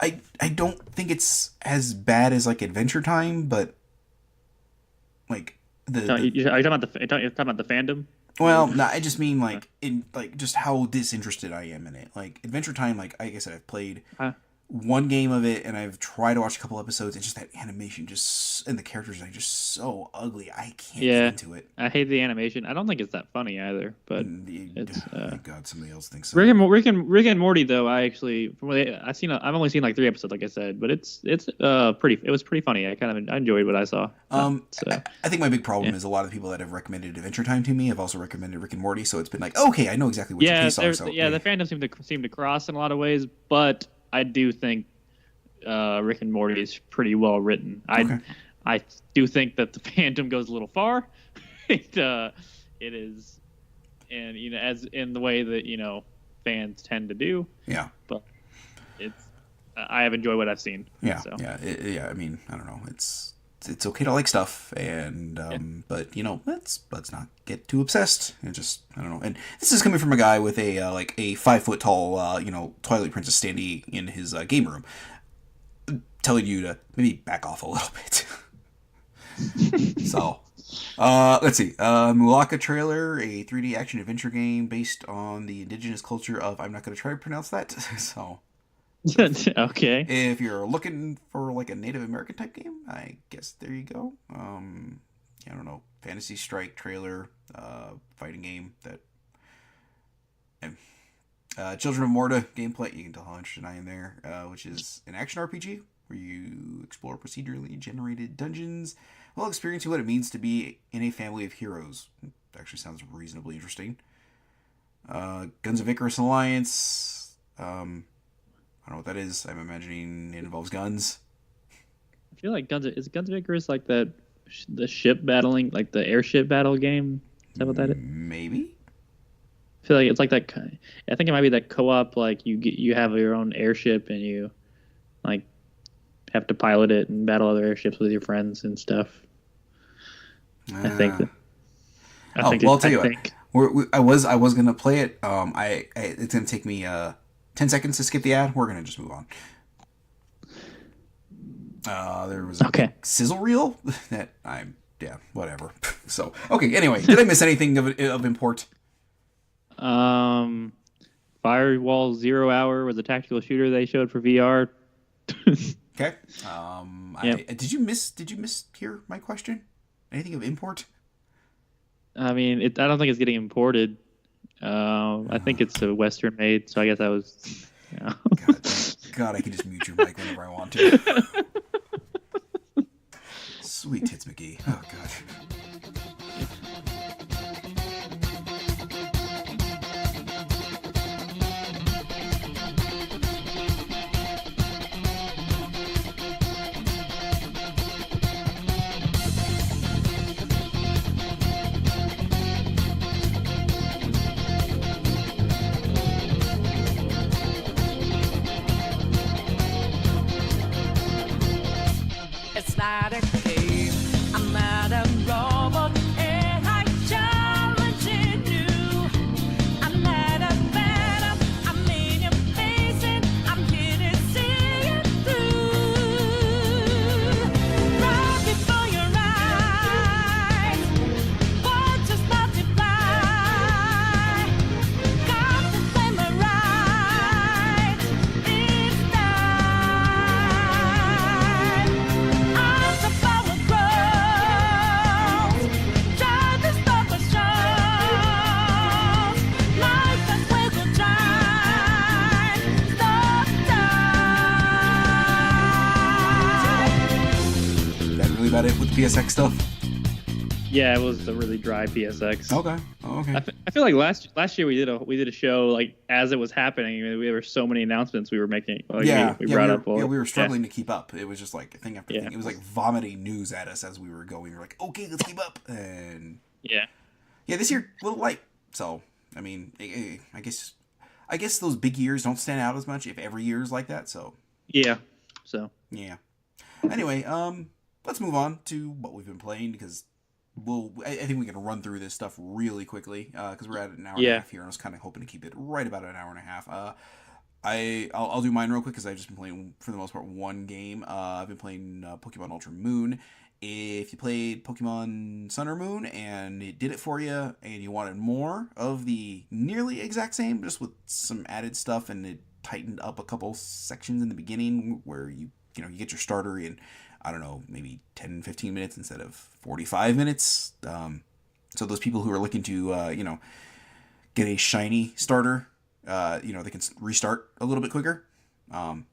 I don't think it's as bad as like Adventure Time, but like Are you talking about the fandom? well, no, I just mean like in like just how disinterested I am in it. Like Adventure Time, like I said, I've played one game of it and I've tried to watch a couple episodes. It's just that animation and the characters are just so ugly. I can't get into it. I hate the animation. I don't think it's that funny either. But it's thank God somebody else thinks so. Rick and Morty though. I actually I've only seen like 3 episodes, like I said, but it was pretty funny. I enjoyed what I saw. I think my big problem is a lot of the people that have recommended Adventure Time to me have also recommended Rick and Morty, so it's been like, okay, I know exactly what your tastes are. So the fandom seem to cross in a lot of ways, but I do think Rick and Morty is pretty well written. I do think that the fandom goes a little far. It is, and as in the way that fans tend to do. Yeah. But I have enjoyed what I've seen. Yeah. So. Yeah. I mean, I don't know. It's okay to like stuff, and but let's not get too obsessed. And just I don't know. And this is coming from a guy with a 5 foot tall Twilight Princess standee in his game room, telling you to maybe back off a little bit. So, let's see. Manaka trailer, a 3D action adventure game based on the indigenous culture of. I'm not going to try to pronounce that. So. Okay. If you're looking for like a Native American type game, I guess there you go. I don't know, Fantasy Strike trailer, fighting game that. Children of Morta gameplay. You can tell how interested I am there, which is an action RPG where you explore procedurally generated dungeons while experiencing what it means to be in a family of heroes. It actually sounds reasonably interesting. Guns of Icarus Alliance. I don't know what that is. I'm imagining it involves guns. I feel like Guns of Icarus like the ship battling, like the airship battle game. Is that what that is? Maybe. I feel like it's like that. I think it might be that co-op. Like you have your own airship and you like have to pilot it and battle other airships with your friends and stuff. I think. I'll tell you what. I was gonna play it. It's gonna take me 10 seconds to skip the ad. We're gonna just move on. There was a sizzle reel that whatever. So okay. Anyway, did I miss anything of import? Firewall 0 Hour was a tactical shooter they showed for VR. Okay. Did you mishear my question? Anything of import? I mean, I don't think it's getting imported. I think it's a Western made, so I guess I was. Yeah. God, I can just mute your mic whenever I want to. Sweet tits, McGee. Oh God. It's not a game, I'm not a robot, and I challenge you. I'm not a phantom, I'm in your face, and I'm here to see you through. Right before your eyes, watch us multiply. Got the flame right, it's time. As the power grows, try to stop us shows. Life as we will try, stop time. That really about it with the PSX stuff? Yeah, it was a really dry PSX. Okay. Oh, okay. I feel like last year we did a show like as it was happening. There were so many announcements we were making. Like, we brought up. We were struggling to keep up. It was just like thing after Yeah. thing. It was like vomiting news at us as we were going. We were like, okay, let's keep up. And Yeah. this year a little light. So I mean, I guess those big years don't stand out as much if every year is like that. So Yeah. So yeah. Anyway, let's move on to what we've been playing because I think we can run through this stuff really quickly because we're at an hour and a half here, and I was kind of hoping to keep it right about an hour and a half. I'll do mine real quick because I've just been playing for the most part one game. I've been playing Pokemon Ultra Moon. If you played Pokemon Sun or Moon and it did it for you, and you wanted more of the nearly exact same, just with some added stuff, and it tightened up a couple sections in the beginning where you get your starter in, I don't know, maybe 10, 15 minutes instead of 45 minutes. So those people who are looking to, get a shiny starter, they can restart a little bit quicker.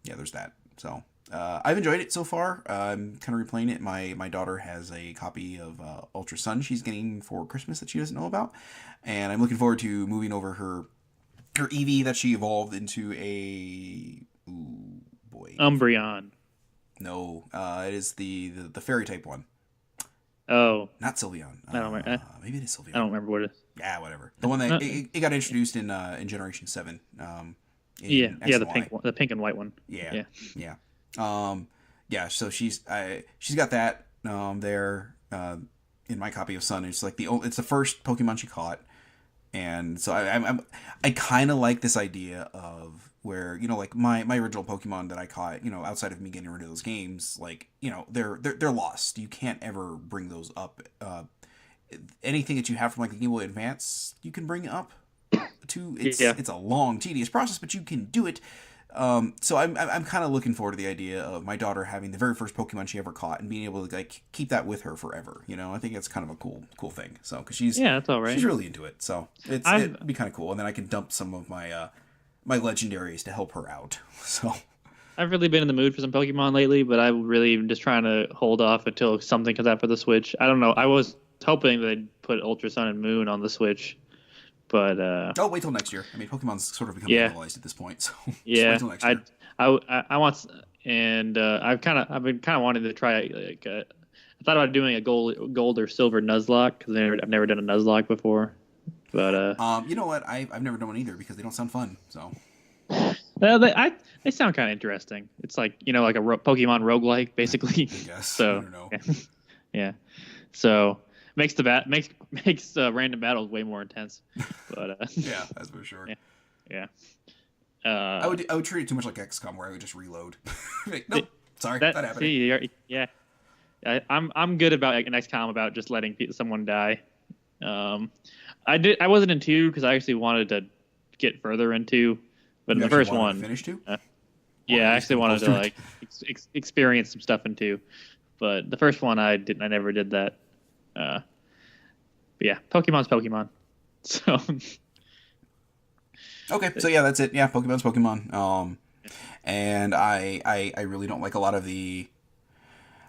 There's that. So I've enjoyed it so far. I'm kind of replaying it. My daughter has a copy of Ultra Sun she's getting for Christmas that she doesn't know about. And I'm looking forward to moving over her Eevee that she evolved into a... Ooh, boy. Umbreon. No, it is the fairy type one. Oh, Not Sylveon. I don't remember. Maybe it is Sylveon. I don't remember what it is. Yeah, whatever. The one that it got introduced in Generation 7. Yeah, X and the Y. the pink and white one. Yeah. So she's got that there in my copy of Sun. It's like it's the first Pokemon she caught, and so I kind of like this idea of where like my original Pokemon that I caught, outside of me getting rid of those games, like they're lost. You can't ever bring those up. Anything that you have from like the Game Boy Advance, you can bring up to. It's a long, tedious process, but you can do it. So I'm kind of looking forward to the idea of my daughter having the very first Pokemon she ever caught and being able to like keep that with her forever. I think it's kind of a cool thing. So because that's all right. She's really into it. So it'd be kind of cool. And then I can dump some of my my legendaries to help her out. So I've really been in the mood for some Pokemon lately, but I'm really just trying to hold off until something comes out for the Switch. I don't know. I was hoping they'd put Ultra Sun and Moon on the Switch. But wait till next year. I mean, Pokemon's sort of become normalized at this point, so yeah, wait till next year. I want, and I've been kind of wanting to try like I thought about doing a gold or silver Nuzlocke because I've never done a Nuzlocke before. But you know what? I've never done one either because they don't sound fun. So they sound kind of interesting. It's like like a Pokemon roguelike basically. I guess. So I don't know. Yeah. So makes random battles way more intense. But yeah, that's for sure. Yeah. I would treat it too much like XCOM where I would just reload. Nope. Sorry, that happened. See, yeah. I'm good about an XCOM about just letting someone die. I wasn't in 2 because I actually wanted to get further into, but in the first one, finish 2. I actually wanted to like experience some stuff in 2, but the first one I never did that. But yeah, Pokemon's Pokemon. So Okay, so yeah, that's it. Yeah, Pokemon's Pokemon. And I really don't like a lot of the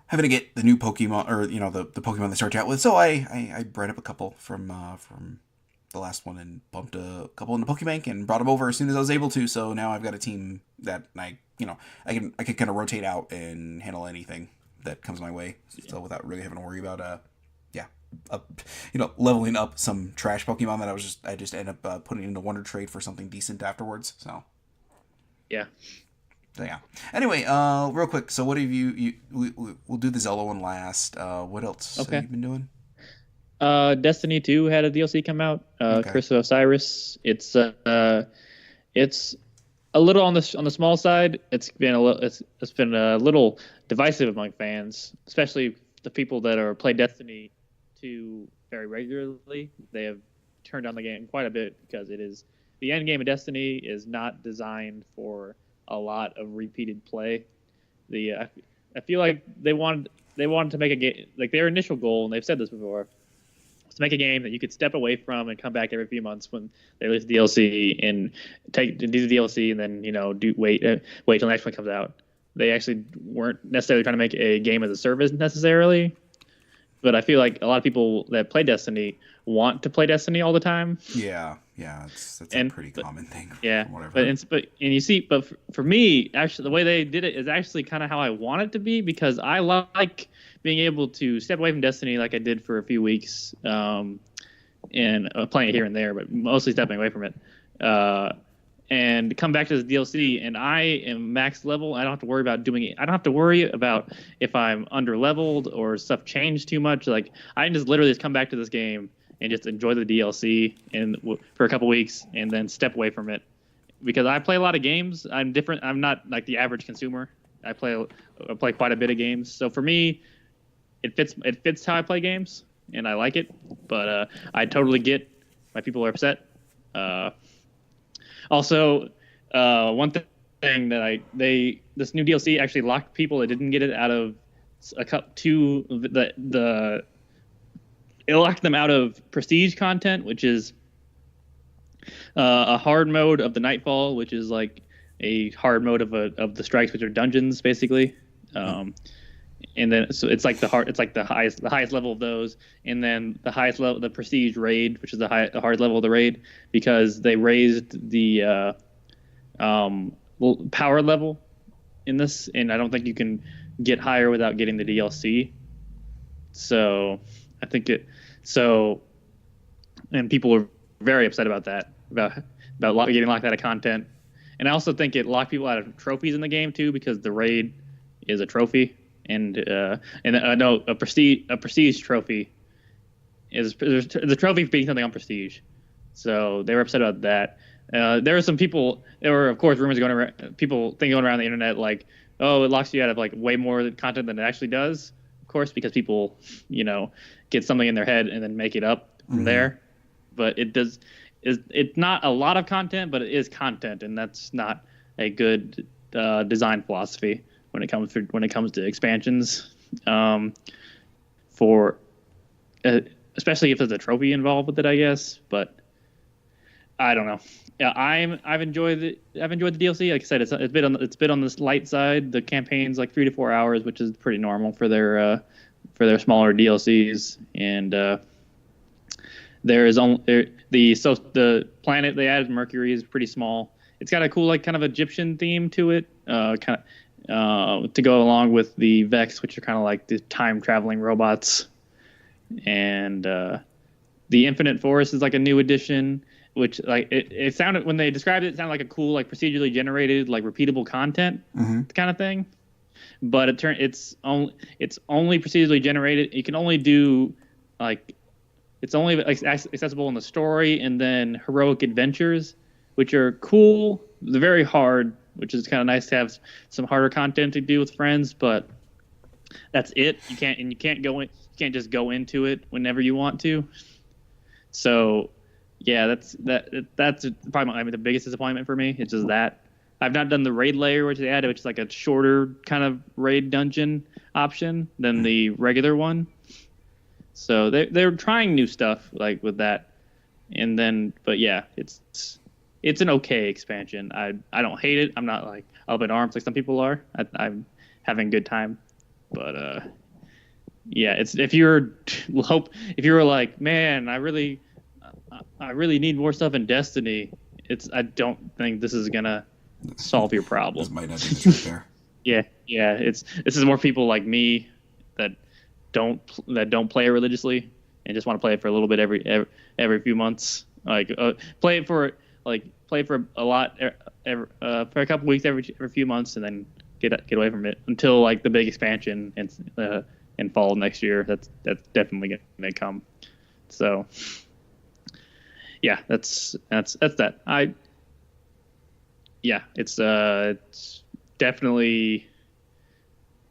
having to get the new Pokemon or the Pokemon they start you out with. So I bred up a couple from the last one and bumped a couple into Pokebank and brought them over as soon as I was able to. So now I've got a team that I can kind of rotate out and handle anything that comes my way. So without really having to worry about leveling up some trash Pokemon that I just end up putting into Wonder Trade for something decent afterwards. So Yeah. yeah. Anyway, real quick. So what have we'll do the Zelda one last. What else Okay. have you been doing? Destiny 2 had a DLC come out. Okay. Curse of Osiris. It's a little on the small side. It's been a little divisive among fans, especially the people that are play Destiny 2 very regularly. They have turned down the game quite a bit because the end game of Destiny is not designed for a lot of repeated play. I feel like they wanted to make a game, like their initial goal, and they've said this before, was to make a game that you could step away from and come back every few months when they release DLC and do the DLC and then wait till the next one comes out. They actually weren't necessarily trying to make a game as a service necessarily, but I feel like a lot of people that play Destiny want to play Destiny all the time. Yeah, that's a pretty common thing. Yeah, whatever. But for me, actually, the way they did it is actually kind of how I want it to be, because I like being able to step away from Destiny like I did for a few weeks, and playing it here and there, but mostly stepping away from it, and come back to this DLC, and I am max level. I don't have to worry about doing it. I don't have to worry about if I'm under leveled or stuff changed too much. Like I can just literally come back to this game and just enjoy the DLC for a couple weeks and then step away from it, because I play a lot of games. I'm different. I'm not like the average consumer. I play quite a bit of games. So for me, it fits how I play games, and I like it. But I totally get why people are upset. Also, one thing that this new DLC actually locked people that didn't get it out of it locked them out of prestige content, which is a hard mode of the Nightfall, which is like a hard mode of the strikes, which are dungeons basically. And then so it's like the highest level of those, and then the highest level, the prestige raid, which is the hard level of the raid, because they raised the power level in this, and I don't think you can get higher without getting the DLC. So I think and people were very upset about that, about getting locked out of content, and I also think it locked people out of trophies in the game too, because the raid is a trophy. And a prestige trophy is the trophy for being something on prestige. So they were upset about that. There were of course rumors going around, people going around the internet like, oh, it locks you out of like way more content than it actually does. Of course, because people get something in their head and then make it up from there. But it's not a lot of content, but it is content, and that's not a good design philosophy when it comes to expansions, especially if there's a trophy involved with it, I guess. But I don't know. Yeah, I've enjoyed the DLC. Like I said, it's been on this light side. The campaign's like 3 to 4 hours, which is pretty normal for their smaller DLCs. And there is only the planet they added, Mercury, is pretty small. It's got a cool like kind of Egyptian theme to it, to go along with the Vex, which are kind of like the time traveling robots. And the Infinite Forest is like a new addition, which like it sounded, when they described it sounded like a cool like procedurally generated like repeatable content kind of thing. But it's only procedurally generated. You can only do like, it's only like accessible in the story, and then heroic adventures, which are cool. They're very hard, which is kind of nice to have some harder content to do with friends, but that's it. You can't just go into it whenever you want to. So yeah, that's probably the biggest disappointment for me. It's just that I've not done the raid layer, which they added, which is like a shorter kind of raid dungeon option than the regular one. So they're trying new stuff like with that, and then but yeah, it's it's an okay expansion. I don't hate it. I'm not like up in arms like some people are. I'm having a good time, but yeah, it's if you were like, man, I really need more stuff in Destiny. I don't think this is gonna solve your problem. This might not be the truth there. Yeah. This is more people like me that don't play it religiously and just want to play it for a little bit every few months. Like play it for a lot for a couple weeks every few months, and then get away from it until like the big expansion in fall next year. That's definitely gonna come. So yeah, that's that. It's definitely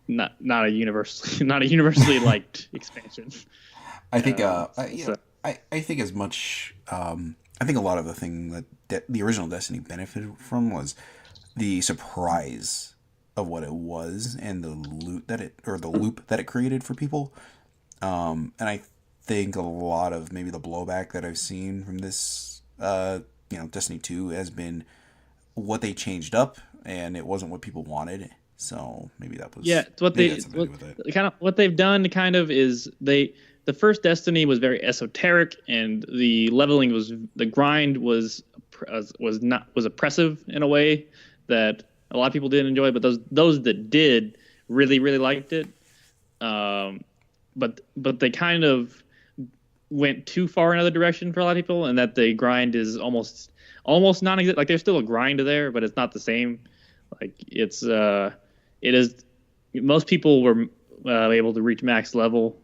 not a universally liked expansion. I think I think as much I think a lot of the thing that the original Destiny benefited from was the surprise of what it was and the loop that it created for people. And I think a lot of maybe the blowback that I've seen from this Destiny 2 has been what they changed up, and it wasn't what people wanted. So maybe that was it's what they've done kind of is the first Destiny was very esoteric, and the grind was oppressive in a way that a lot of people didn't enjoy, but those that did really liked it. But they kind of went too far another direction for a lot of people, and that the grind is almost non-existent. Like there's still a grind there, but it's not the same. Like it is. Most people were able to reach max level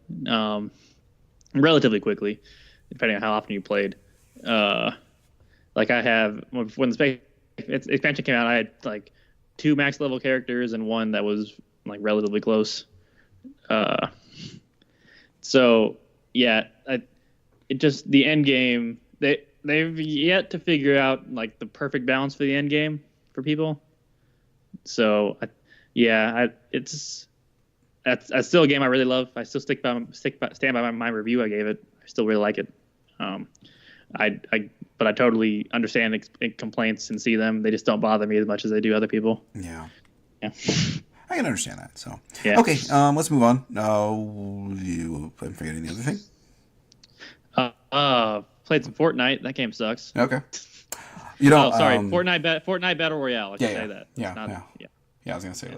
relatively quickly, depending on how often you played. Like I have when the expansion came out, I had like 2 max level characters and one that was like relatively close. So yeah, the end game. They've yet to figure out like the perfect balance for the end game for people. So that's still a game I really love. I still stand by my review I gave it. I still really like it. But I totally understand complaints and see them. They just don't bother me as much as they do other people. Yeah. Yeah. I can understand that. So yeah. Okay, let's move on. I'm forgetting the other thing. Played some Fortnite. That game sucks. Okay. Fortnite Battle Royale. I should say that. Yeah, I was gonna say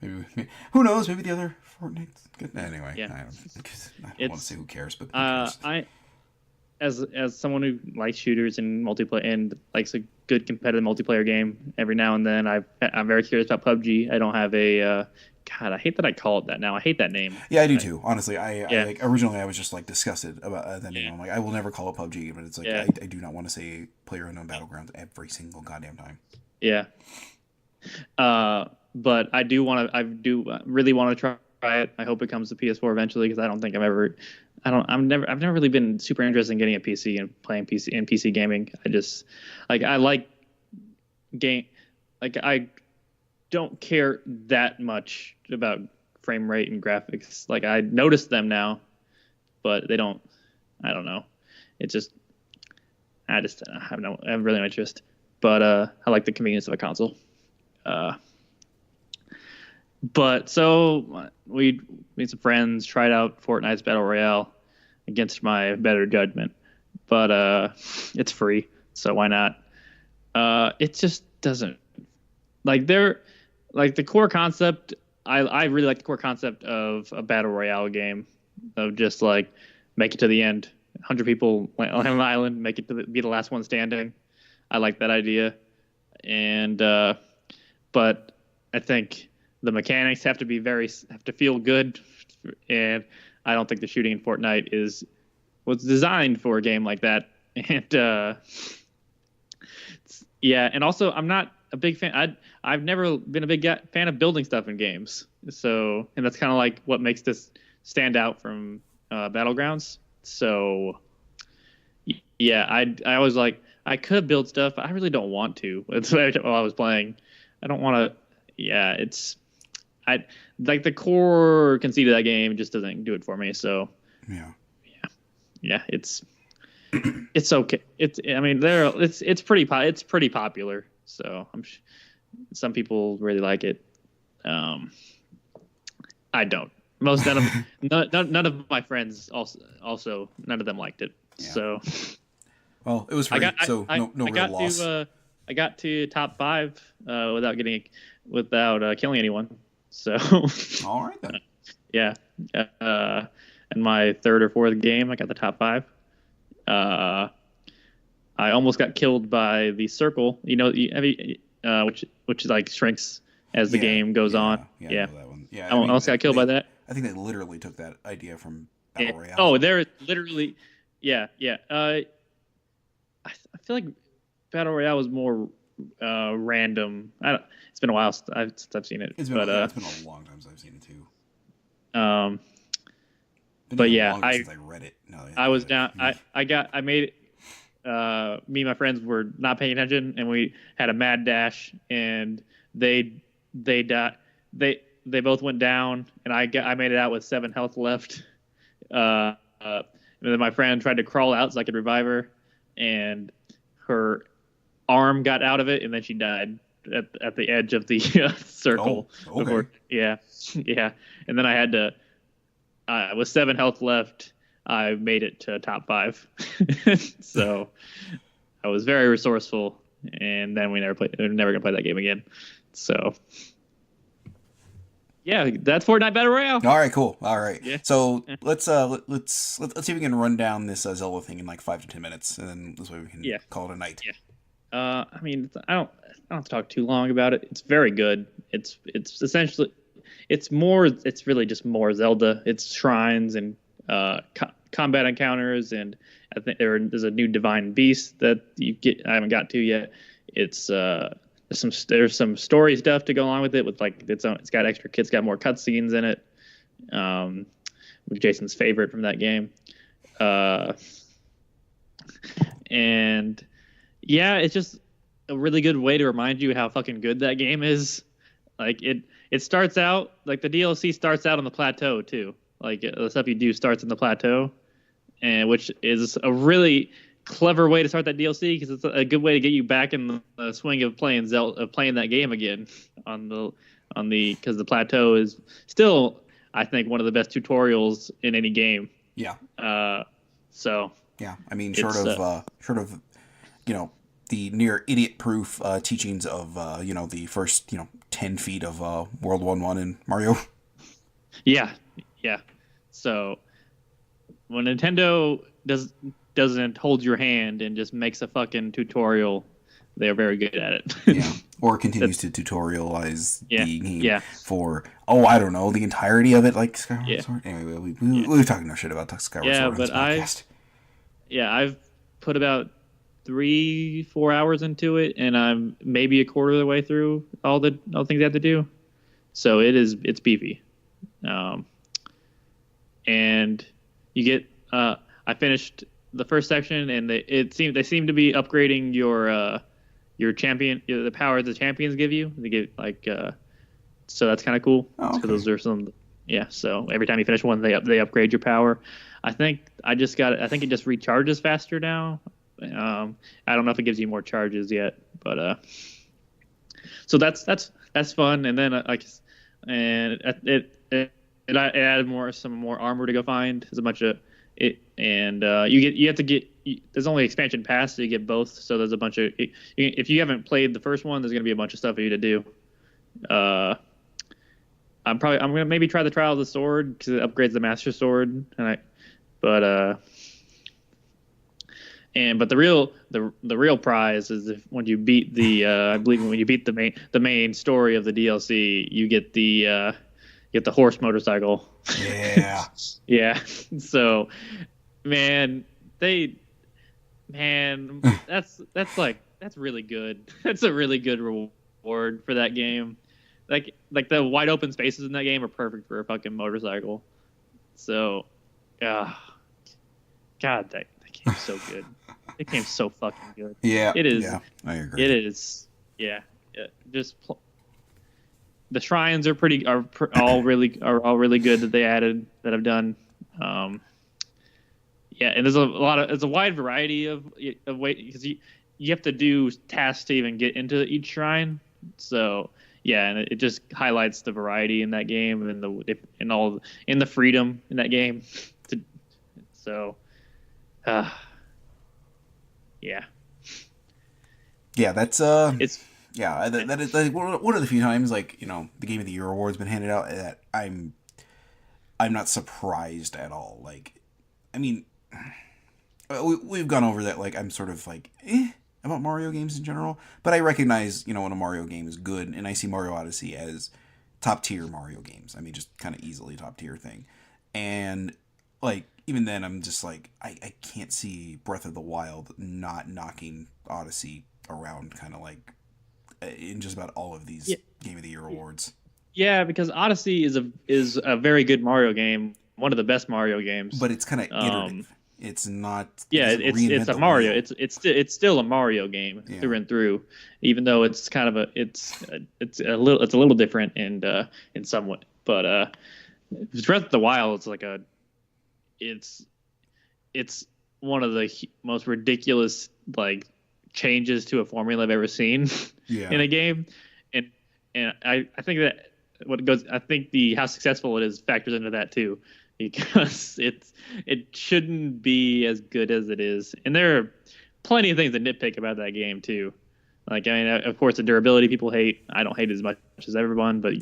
maybe who knows? Maybe the other Fortnite's good. Anyway, yeah. I don't want to say who cares, but as someone who likes shooters and multiplayer and likes a good competitive multiplayer game every now and then, I'm very curious about PUBG. I don't have a God, I hate that I call it that now. I hate that name. Yeah, I do too. Honestly, I originally I was just like disgusted about that name. Yeah. I'm like, I will never call it PUBG, but it's like Yeah. I do not want to say PlayerUnknown Battlegrounds every single goddamn time. Yeah. But I do really want to try it. I hope it comes to PS4 eventually, because I don't think I've never really been super interested in getting a PC and playing PC gaming. I just I like game, I don't care that much about frame rate and graphics. Like I notice them now, but they don't. I don't know. It's just I have really no interest. But I like the convenience of a console. But so we made some friends, tried out Fortnite's Battle Royale against my better judgment. But it's free, so why not? It just doesn't the core concept. I really like the core concept of a Battle Royale game, of just like make it to the end, 100 people on an island, make it to be the last one standing. I like that idea, and but I think the mechanics have to feel good, and I don't think the shooting in Fortnite was designed for a game like that. And and also I'm not a big fan. I've never been a big fan of building stuff in games. So, and that's kind of like what makes this stand out from Battlegrounds. So, yeah, I always I could build stuff, but I really don't want to. That's while I was playing. I don't want to. Yeah, the core conceit of that game just doesn't do it for me. So, yeah, it's it's okay. I mean, it's pretty popular. So some people really like it. I don't. None of my friends also none of them liked it. Yeah. So well, it was free, no real loss. I got to top 5 without killing anyone. So All right then. yeah, in my 3rd or 4th game, I got the top 5. I almost got killed by the circle. Which like shrinks as the game goes on. Yeah. I know that one. Yeah, I almost got killed by that. I think they literally took that idea from Battle Royale. Oh, they're literally, yeah. I feel like Battle Royale was more random. It's been a while since I've seen it. It's been a long time since I've seen it too. But yeah, since I read it. No, I was down. I made it. Me and my friends were not paying attention, and we had a mad dash, and they both went down, and I made it out with 7 health left. And then my friend tried to crawl out so I could revive her, and her arm got out of it, and then she died at the edge of the circle. Oh, okay. Yeah. And then I had to, with 7 health left, I made it to top 5. So I was very resourceful, and then we're never gonna play that game again. So yeah, that's Fortnite Battle Royale. All right, cool. All right. Yeah. So let's see if we can run down this Zelda thing in like 5 to 10 minutes, and then this way we can call it a night. Yeah. I mean, I don't have to talk too long about it. It's very good. It's essentially, it's really just more Zelda. It's shrines and combat encounters, and I think there's a new divine beast that you get. I haven't got to yet. It's there's some story stuff to go along with it. With like it's got extra kits, got more cutscenes in it. With Jason's favorite from that game, and yeah, it's just a really good way to remind you how fucking good that game is. Like it starts out like the DLC starts out on the plateau too. Like the stuff you do starts in the plateau, and which is a really clever way to start that DLC because it's a good way to get you back in the swing of playing that game again because the plateau is still, I think, one of the best tutorials in any game. Yeah. So. Yeah, I mean, short of the near idiot-proof teachings of the first 10 feet of World 1-1 in Mario. Yeah. So when Nintendo doesn't hold your hand and just makes a fucking tutorial, they're very good at it. Yeah, or continues to tutorialize the game Yeah. for I don't know, the entirety of it, like Skyward Sword. Anyway, we're talking no shit about Skyward Sword on this podcast. I've put about 3-4 hours into it, and I'm maybe a quarter of the way through all the things I have to do. So it's beefy. And you get I finished the first section, and they seem to be upgrading your champion, the power the champions give you. They give so that's kind of cool. Okay. Those are some so every time you finish one, they upgrade your power. I think it just recharges faster now. I don't know if it gives you more charges yet, but so that's fun. And then it added some more armor to go find. There's a bunch of it, and you have to get. There's only expansion pass, so you get both. So there's a bunch of. If you haven't played the first one, there's gonna be a bunch of stuff for you to do. I'm gonna maybe try the Trial of the Sword because it upgrades the Master Sword, but the real prize is when you beat the I believe when you beat the main story of the DLC, you get the horse motorcycle. Yeah. Yeah. So, that's really good. That's a really good reward for that game. Like the wide open spaces in that game are perfect for a fucking motorcycle. So, God, that game's so good. That game's so fucking good. Yeah. It is. Yeah, I agree. It is. Yeah. The shrines are all really good that they added that I've done. Yeah, and there's a wide variety of ways because you have to do tasks to even get into each shrine. So yeah, and it just highlights the variety in that game and the freedom in that game. So, yeah. Yeah, that's It's yeah, that is like one of the few times, like, the Game of the Year award's been handed out that I'm not surprised at all. Like, I mean, we've gone over that. Like, I'm sort of like about Mario games in general, but I recognize when a Mario game is good, and I see Mario Odyssey as top tier Mario games. I mean, just kind of easily top tier thing, and like even then, I'm just like I can't see Breath of the Wild not knocking Odyssey around, kind of like in just about all of these Game of the Year awards. Yeah, because Odyssey is a very good Mario game, one of the best Mario games. But it's kind of iterative. It's not. Yeah, it's a Mario. Wheel. It's still a Mario game through and through, even though it's kind of it's a little different in some way. But Breath of the Wild, it's one of the most ridiculous like changes to a formula I've ever seen in a game, and I think that I think how successful it is factors into that too, because it shouldn't be as good as it is, and there are plenty of things to nitpick about that game too. Like, I mean, of course, the durability people hate. I don't hate it as much as everyone, but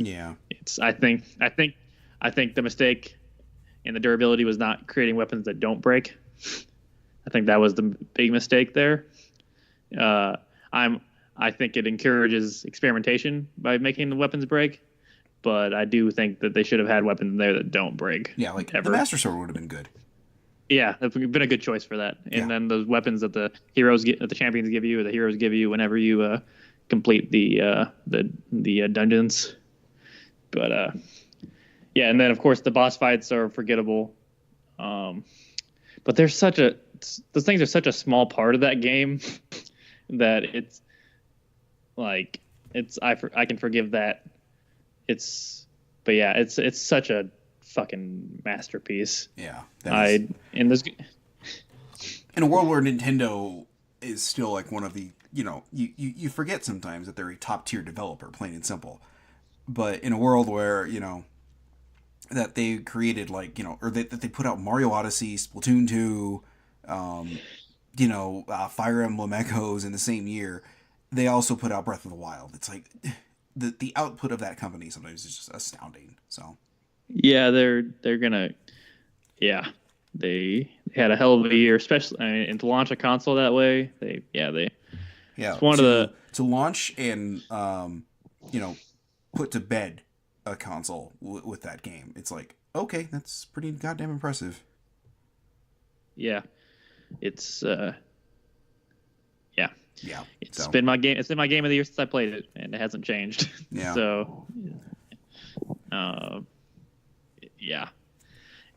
I think the mistake in the durability was not creating weapons that don't break. I think that was the big mistake there. I think it encourages experimentation by making the weapons break, but I do think that they should have had weapons in there that don't break. Yeah, like ever. The Master Sword would have been good. Yeah, that's been a good choice for that. And then those weapons that the champions give you, or the heroes give you whenever you complete the dungeons. But yeah, and then of course the boss fights are forgettable. But those things are such a small part of that game that it's like I can forgive that. But yeah, it's such a fucking masterpiece. Yeah, in a world where Nintendo is still like one of the you forget sometimes that they're a top tier developer, plain and simple. But in a world where that they created or that they put out Mario Odyssey, Splatoon 2, Fire Emblem Echoes in the same year, they also put out Breath of the Wild. It's like the output of that company sometimes is just astounding. So yeah, they're gonna they had a hell of a year, especially and to launch a console that way. It's one of the to launch and put to bed a console with that game. It's like, okay, that's pretty goddamn impressive. Yeah, it's It's so. been my game. It's been my game of the year since I played it, and it hasn't changed. Yeah. So,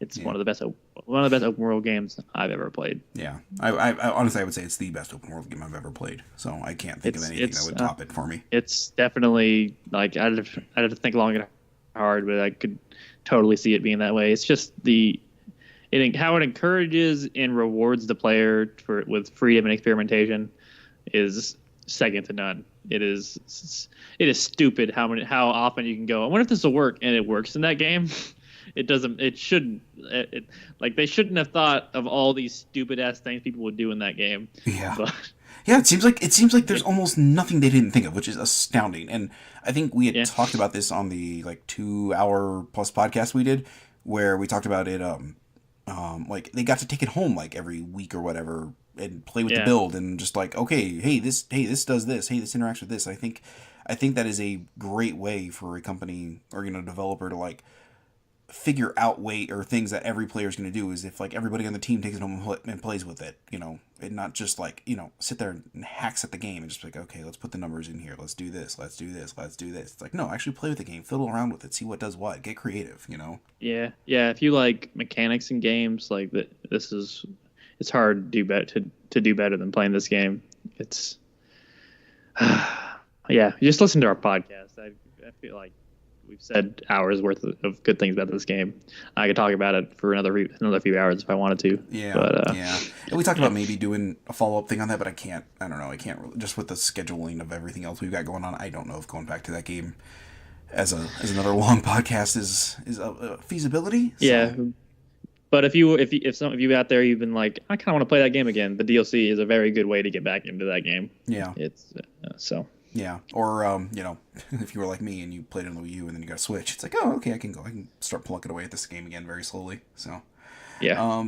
it's one of the best open world games I've ever played. Yeah, I honestly I would say it's the best open world game I've ever played. So I can't think of anything that would top it for me. It's definitely I'd have to think long and hard, but I could totally see it being that way. It's just how it encourages and rewards the player with freedom and experimentation is second to none. It is stupid how often you can go, I wonder if this will work, and it works in that game. They shouldn't have thought of all these stupid ass things people would do in that game. Yeah. But, yeah, it seems like there's almost nothing they didn't think of, which is astounding. And I think we had talked about this on the 2-hour plus podcast we did, where we talked about it they got to take it home every week or whatever and play with the build and just this does this, hey, this interacts with this. I think that is a great way for a company or developer to figure out or things that every player is going to do, is if everybody on the team takes it home and plays with it, and not just sit there and hacks at the game and just okay, let's put the numbers in here, let's do this. It's no, actually play with the game, fiddle around with it, see what does what, get creative. Yeah. If you like mechanics in games it's hard to do better than playing this game. It's you just listen to our podcast. I feel like we've said hours worth of good things about this game. I could talk about it for another few hours if I wanted to. Yeah, but, yeah. And we talked about maybe doing a follow-up thing on that, but I don't know. I can't really, just with the scheduling of everything else we've got going on. I don't know if going back to that game as another long podcast is a feasibility. So. Yeah. But if some of you out there, you've been like, I kind of want to play that game again. The DLC is a very good way to get back into that game. Yeah. It's so. Yeah. Or if you were like me and you played it on the Wii U and then you got a Switch, it's like, oh, okay, I can start plucking away at this game again very slowly. So. Yeah.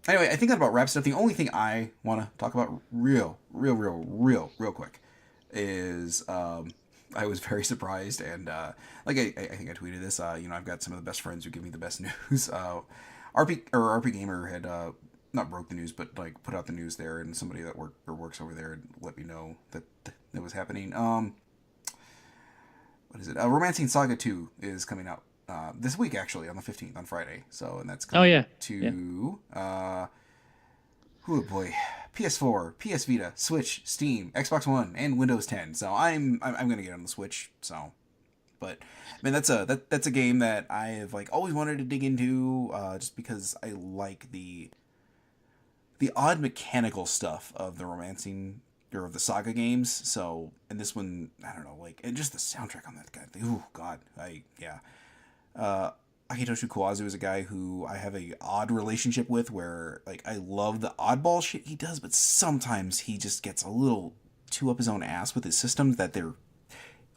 Anyway, I think that about wraps it up. The only thing I want to talk about real quick is I was very surprised and I think I tweeted this. I've got some of the best friends who give me the best news. RP Gamer had not broke the news, but like put out the news there, and somebody that works over there let me know that it was happening. What is it? Romancing Saga 2 is coming out this week, actually, on the 15th, on Friday. So, and that's coming to oh boy, PS4, PS Vita, Switch, Steam, Xbox One, and Windows 10. So I'm gonna get on the Switch. So. But I mean that's a game that I have like always wanted to dig into, just because I like the odd mechanical stuff of the romancing or of the Saga games. So and this one, I don't know, like, and just the soundtrack on that guy. Oh God, Akitoshi Kawazu is a guy who I have a odd relationship with, where like I love the oddball shit he does, but sometimes he just gets a little too up his own ass with his systems that they're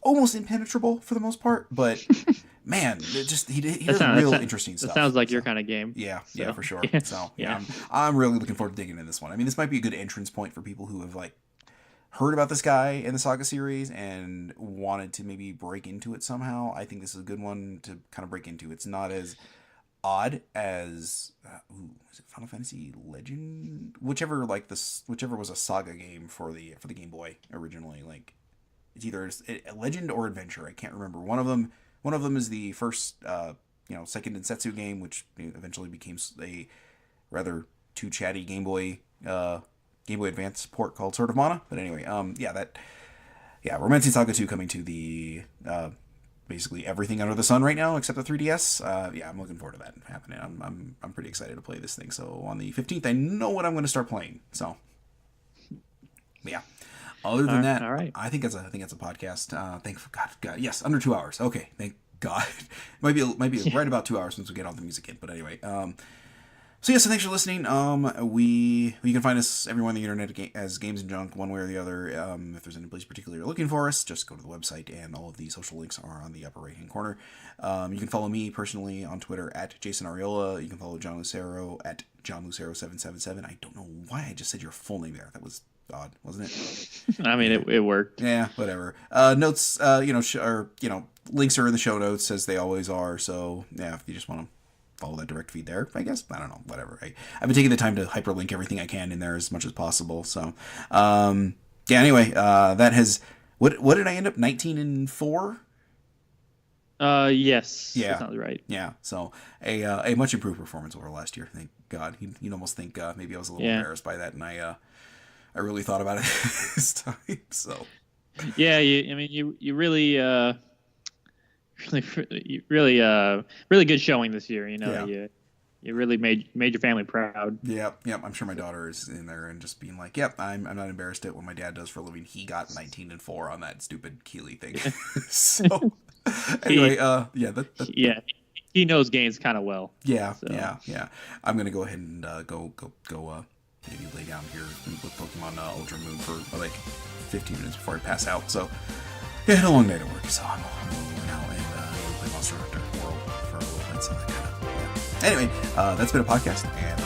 almost impenetrable for the most part, but man, he does real interesting stuff. That sounds like your kind of game. Yeah, so. yeah, for sure. Yeah. So yeah, I'm really looking forward to digging into this one. I mean, this might be a good entrance point for people who have like heard about this guy in the Saga series and wanted to maybe break into it somehow. I think this is a good one to kind of break into. It's not as odd as is it Final Fantasy Legend? Whichever was a Saga game for the Game Boy originally, like. It's either a Legend or Adventure. I can't remember. One of them is the first, second Densetsu game, which eventually became a rather too chatty Game Boy Advance port called Sword of Mana. But anyway, Romancing Saga 2 coming to the basically everything under the sun right now except the 3DS. I'm looking forward to that happening. I'm pretty excited to play this thing. So on the 15th, I know what I'm going to start playing. So yeah. Other than that, all right. I think it's a podcast. Thank God. Yes, under 2 hours. Okay, thank God. might be right about 2 hours since we get all the music in. But anyway, so thanks for listening. You can find us everywhere on the internet as Games and Junk, one way or the other. If there's any place particular you're looking for us, just go to the website, and all of the social links are on the upper right hand corner. You can follow me personally on Twitter at Jason Ariola. You can follow John Lucero at JohnLucero777. I don't know why I just said your full name there. That was odd, wasn't it? I mean, it worked. Yeah, whatever. Notes, links are in the show notes as they always are. So yeah, if you just want to follow that direct feed there, I guess. I don't know, whatever. I've been taking the time to hyperlink everything I can in there as much as possible. So, anyway, that has what did I end up 19-4? Yes. Yeah. That sounds right. Yeah. So a much improved performance over last year. Thank God. You'd almost think maybe I was a little embarrassed by that, and I really thought about it this time. So. Yeah, you really good showing this year. You really made your family proud. Yep. I'm sure my daughter is in there and just being like, "Yep, I'm not embarrassed at what my dad does for a living. He got 19-4 on that stupid Keighley thing." So anyway, he knows games kind of well. Yeah, so. Yeah. I'm gonna go ahead and go maybe lay down here with Pokemon Ultra Moon for like 15 minutes before I pass out. So yeah, I had a long night at work, so I'm over now and play Monster Hunter World for a little bit. So that kind of Anyway, that's been a podcast, and